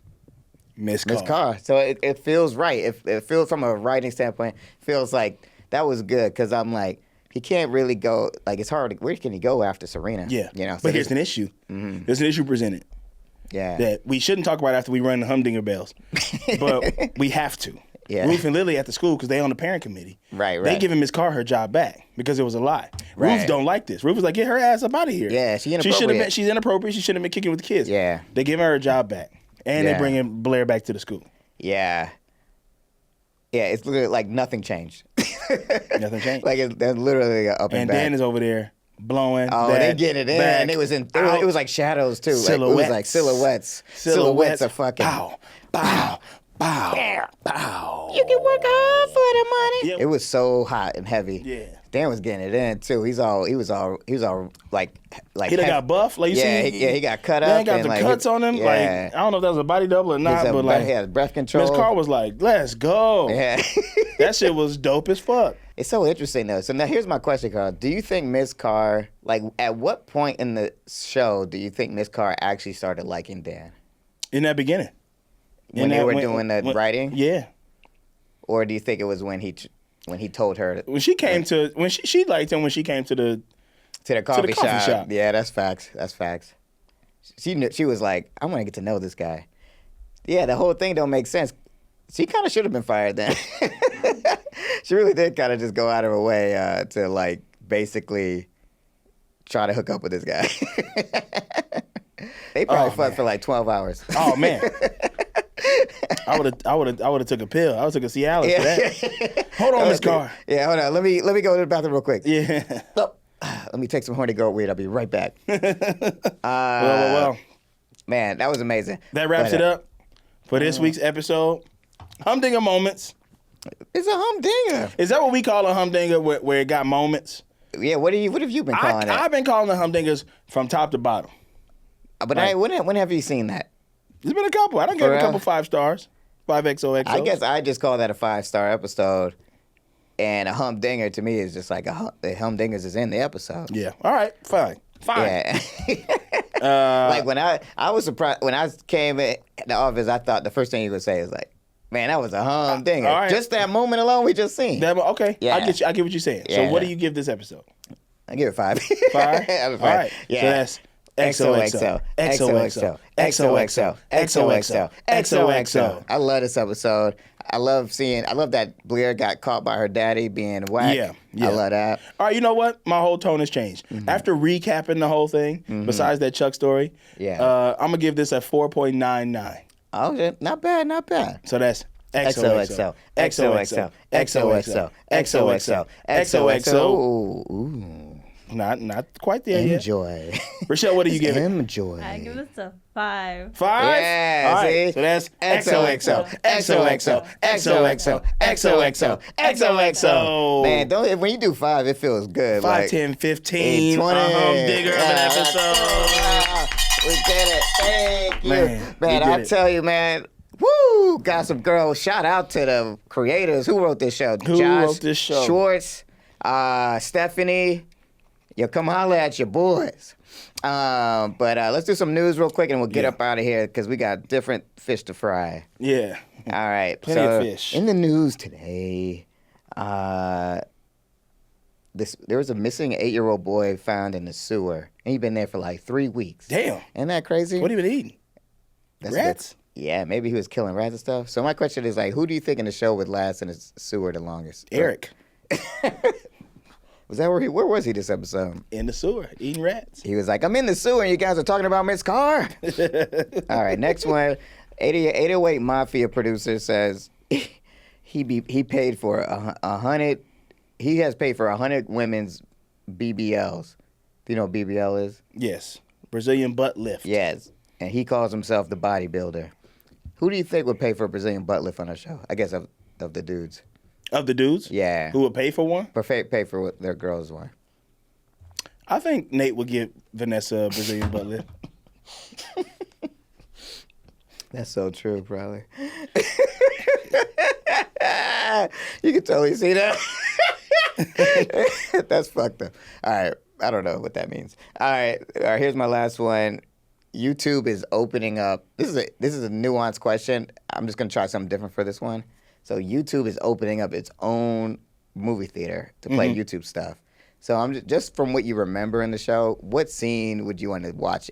Miss Carr. So it feels right. It feels from a writing standpoint, feels like that was good because I'm like, he can't really go, like it's hard. Where can he go after Serena? Yeah. You know. So but here's an issue. Mm-hmm. There's an issue presented. Yeah. That we shouldn't talk about after we run the humdinger bells. But we have to. Yeah. Ruth and Lily at the school because they on the parent committee. Right. They giving Miss Carr her job back because it was a lie. Right. Ruth don't like this. Ruth was like, get her ass up out of here. Yeah, She's inappropriate. She shouldn't have been kicking with the kids. Yeah. They giving her job back. And they bringing Blair back to the school. Yeah. Yeah, it's literally like nothing changed. Nothing changed. Like they're literally up and back. Dan is over there blowing. Oh, they get it in. Back, And it was like shadows too. Silhouettes. Like, it was like silhouettes. Silhouettes are fucking. Bow, bow, bow, bow. You can work hard for the money. Yep. It was so hot and heavy. Yeah. Dan was getting it in too. He was all like. He done got buff, like you see. He got cut up. Dan got and the like, cuts on him. Yeah. Like I don't know if that was a body double or not, but like he had breath control. Miss Carr was like, "Let's go." Yeah. That shit was dope as fuck. It's so interesting though. So now here's my question, Carl. Do you think Miss Carr, like, at what point in the show do you think Miss Carr actually started liking Dan? In that beginning, When they were doing the writing? Yeah. Or do you think it was when he told her When she came to she liked him when she came to the coffee shop? Yeah, that's facts. She knew, she was like, I want to get to know this guy. Yeah, the whole thing don't make sense. She kind of should have been fired then. She really did kind of just go out of her way to like basically try to hook up with this guy. They probably fucked for like 12 hours. Oh man. I would have took a pill. I would have took a Cialis for that. Hold on, Miss Carr. Yeah, hold on. Let me go to the bathroom real quick. Yeah. Oh, let me take some horny girl weed. I'll be right back. Well. Man, that was amazing. That wraps it up for this week's episode. Humdinger moments. It's a humdinger. Is that what we call a humdinger where it got moments? Yeah, what have you been calling it? I've been calling the humdingers from top to bottom. But when have you seen that? There's been a couple. I done gave a couple 5 stars. 5 XOXO. I guess I just call that a 5-star episode. And a humdinger to me is just like the humdingers is in the episode. Yeah. All right. Fine. Yeah. Like when I was surprised when I came in the office, I thought the first thing you would say is like, "Man, that was a humdinger." Right. Just that moment alone we just seen. Okay. Yeah. I get what you're saying. Yeah. So what do you give this episode? I give it 5. 5? All right. Yeah. So that's XOXO. XOXO. XOXO. XOXO. XOXO. I love this episode. I love that Blair got caught by her daddy being whacked. Yeah. I love that. All right, you know what? My whole tone has changed. After recapping the whole thing, besides that Chuck story, I'm going to give this a 4.99. Oh, yeah, not bad. So that's XOXO. XOXO. XOXO. XOXO. XOXO. Ooh. Not quite there yet. Enjoy. Rochelle, what do you give it? Enjoy. I give this a 5. 5? Yeah, All right, see? so that's XOXO. XOXO. XOXO. XOXO. XOXO. Man, when you do 5, it feels good. 5, like, 10, 15. 20. Humdinger of an episode. We did it. Thank you. Man, I tell you, man. Woo! Got some girls. Shout out to the creators. Who wrote this show? Who wrote this show? Schwartz, Stephanie. Yo, come holler at your boys. But let's do some news real quick and we'll get up out of here because we got different fish to fry. Yeah. All right. Plenty of fish. In the news today, there was a missing 8-year-old boy found in the sewer. And he'd been there for like 3 weeks. Damn. Isn't that crazy? What have you been eating? That's Rats? Yeah, maybe he was killing rats and stuff. So my question is like, who do you think in the show would last in the sewer the longest? Eric. Was that where was he this episode? In the sewer, eating rats. He was like, I'm in the sewer and you guys are talking about Miss Carr. All right, next one. 808 Mafia producer says he paid for 100. He has paid for 100 women's BBLs. Do you know what BBL is? Yes. Brazilian butt lift. Yes. And he calls himself the bodybuilder. Who do you think would pay for a Brazilian butt lift on our show? I guess of the dudes. Of the dudes? Yeah. Who would pay for one? Pay for what their girls want. I think Nate would give Vanessa a Brazilian butt lift. That's so true, probably. You can totally see that. That's fucked up. All right. I don't know what that means. All right. Here's my last one. YouTube is opening up. This is a nuanced question. I'm just going to try something different for this one. So YouTube is opening up its own movie theater to play YouTube stuff. So I'm just from what you remember in the show, what scene would you want to watch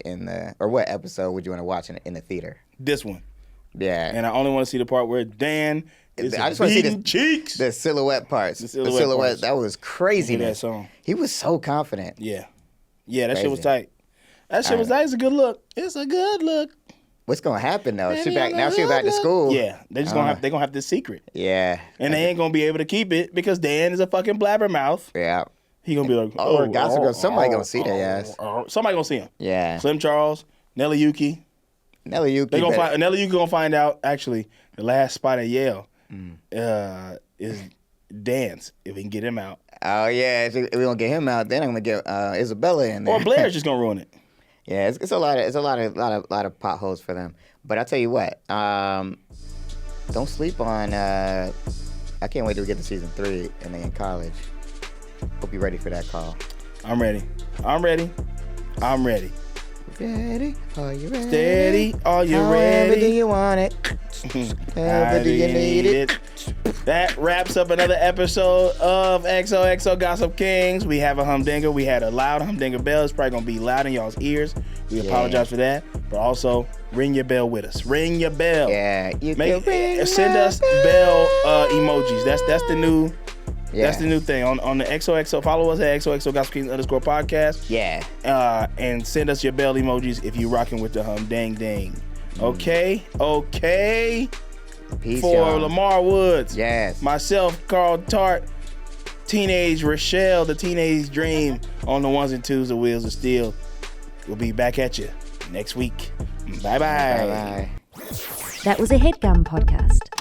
or what episode would you want to watch in the theater? This one. Yeah. And I only want to see the part where Dan is I just want to see cheeks. The silhouette parts. The silhouette parts. That was crazy. That song. He was so confident. Yeah. Yeah, that Crazy. shit was tight. That shit was tight. It's a good look. It's a good look. What's gonna happen though? Baby, She back to school. Yeah, they're gonna have this secret. Yeah. And they ain't gonna be able to keep it because Dan is a fucking blabbermouth. Yeah. He gonna be like, somebody gonna see their ass. Somebody gonna see him. Yeah. Slim Charles, Nelly Yuki. Nelly Yuki. Nelly Yuki gonna find out. Actually, the last spot at Yale is Dan's. If we can get him out. Oh yeah. If we don't get him out, then I'm gonna get Isabella in there. Or Blair's just gonna ruin it. Yeah, it's a lot of potholes for them. But I tell you what, don't sleep on. I can't wait till we get to season 3 and they in college. Hope you're ready for that call. I'm ready. Ready? Ready? Are you ready? Steady. Are you However ready? do you want it? However do you need it? That wraps up another episode of XOXO Gossip Kings. We have a humdinger. We had a loud humdinger bell. It's probably going to be loud in y'all's ears. We apologize for that. But also, ring your bell with us. Ring your bell. Yeah. You can ring send us bell emojis. That's the new... Yeah. That's the new thing on the XOXO. Follow us at XOXO Gospel Kings _podcast. Yeah. And send us your bell emojis if you rocking with the dang dang. Okay. Peace, For y'all. Lamar Woods. Yes. Myself, Carl Tart, Teenage Rochelle, the Teenage Dream on the ones and twos, the wheels of steel. We'll be back at you next week. Bye bye. Bye bye. That was a Headgum podcast.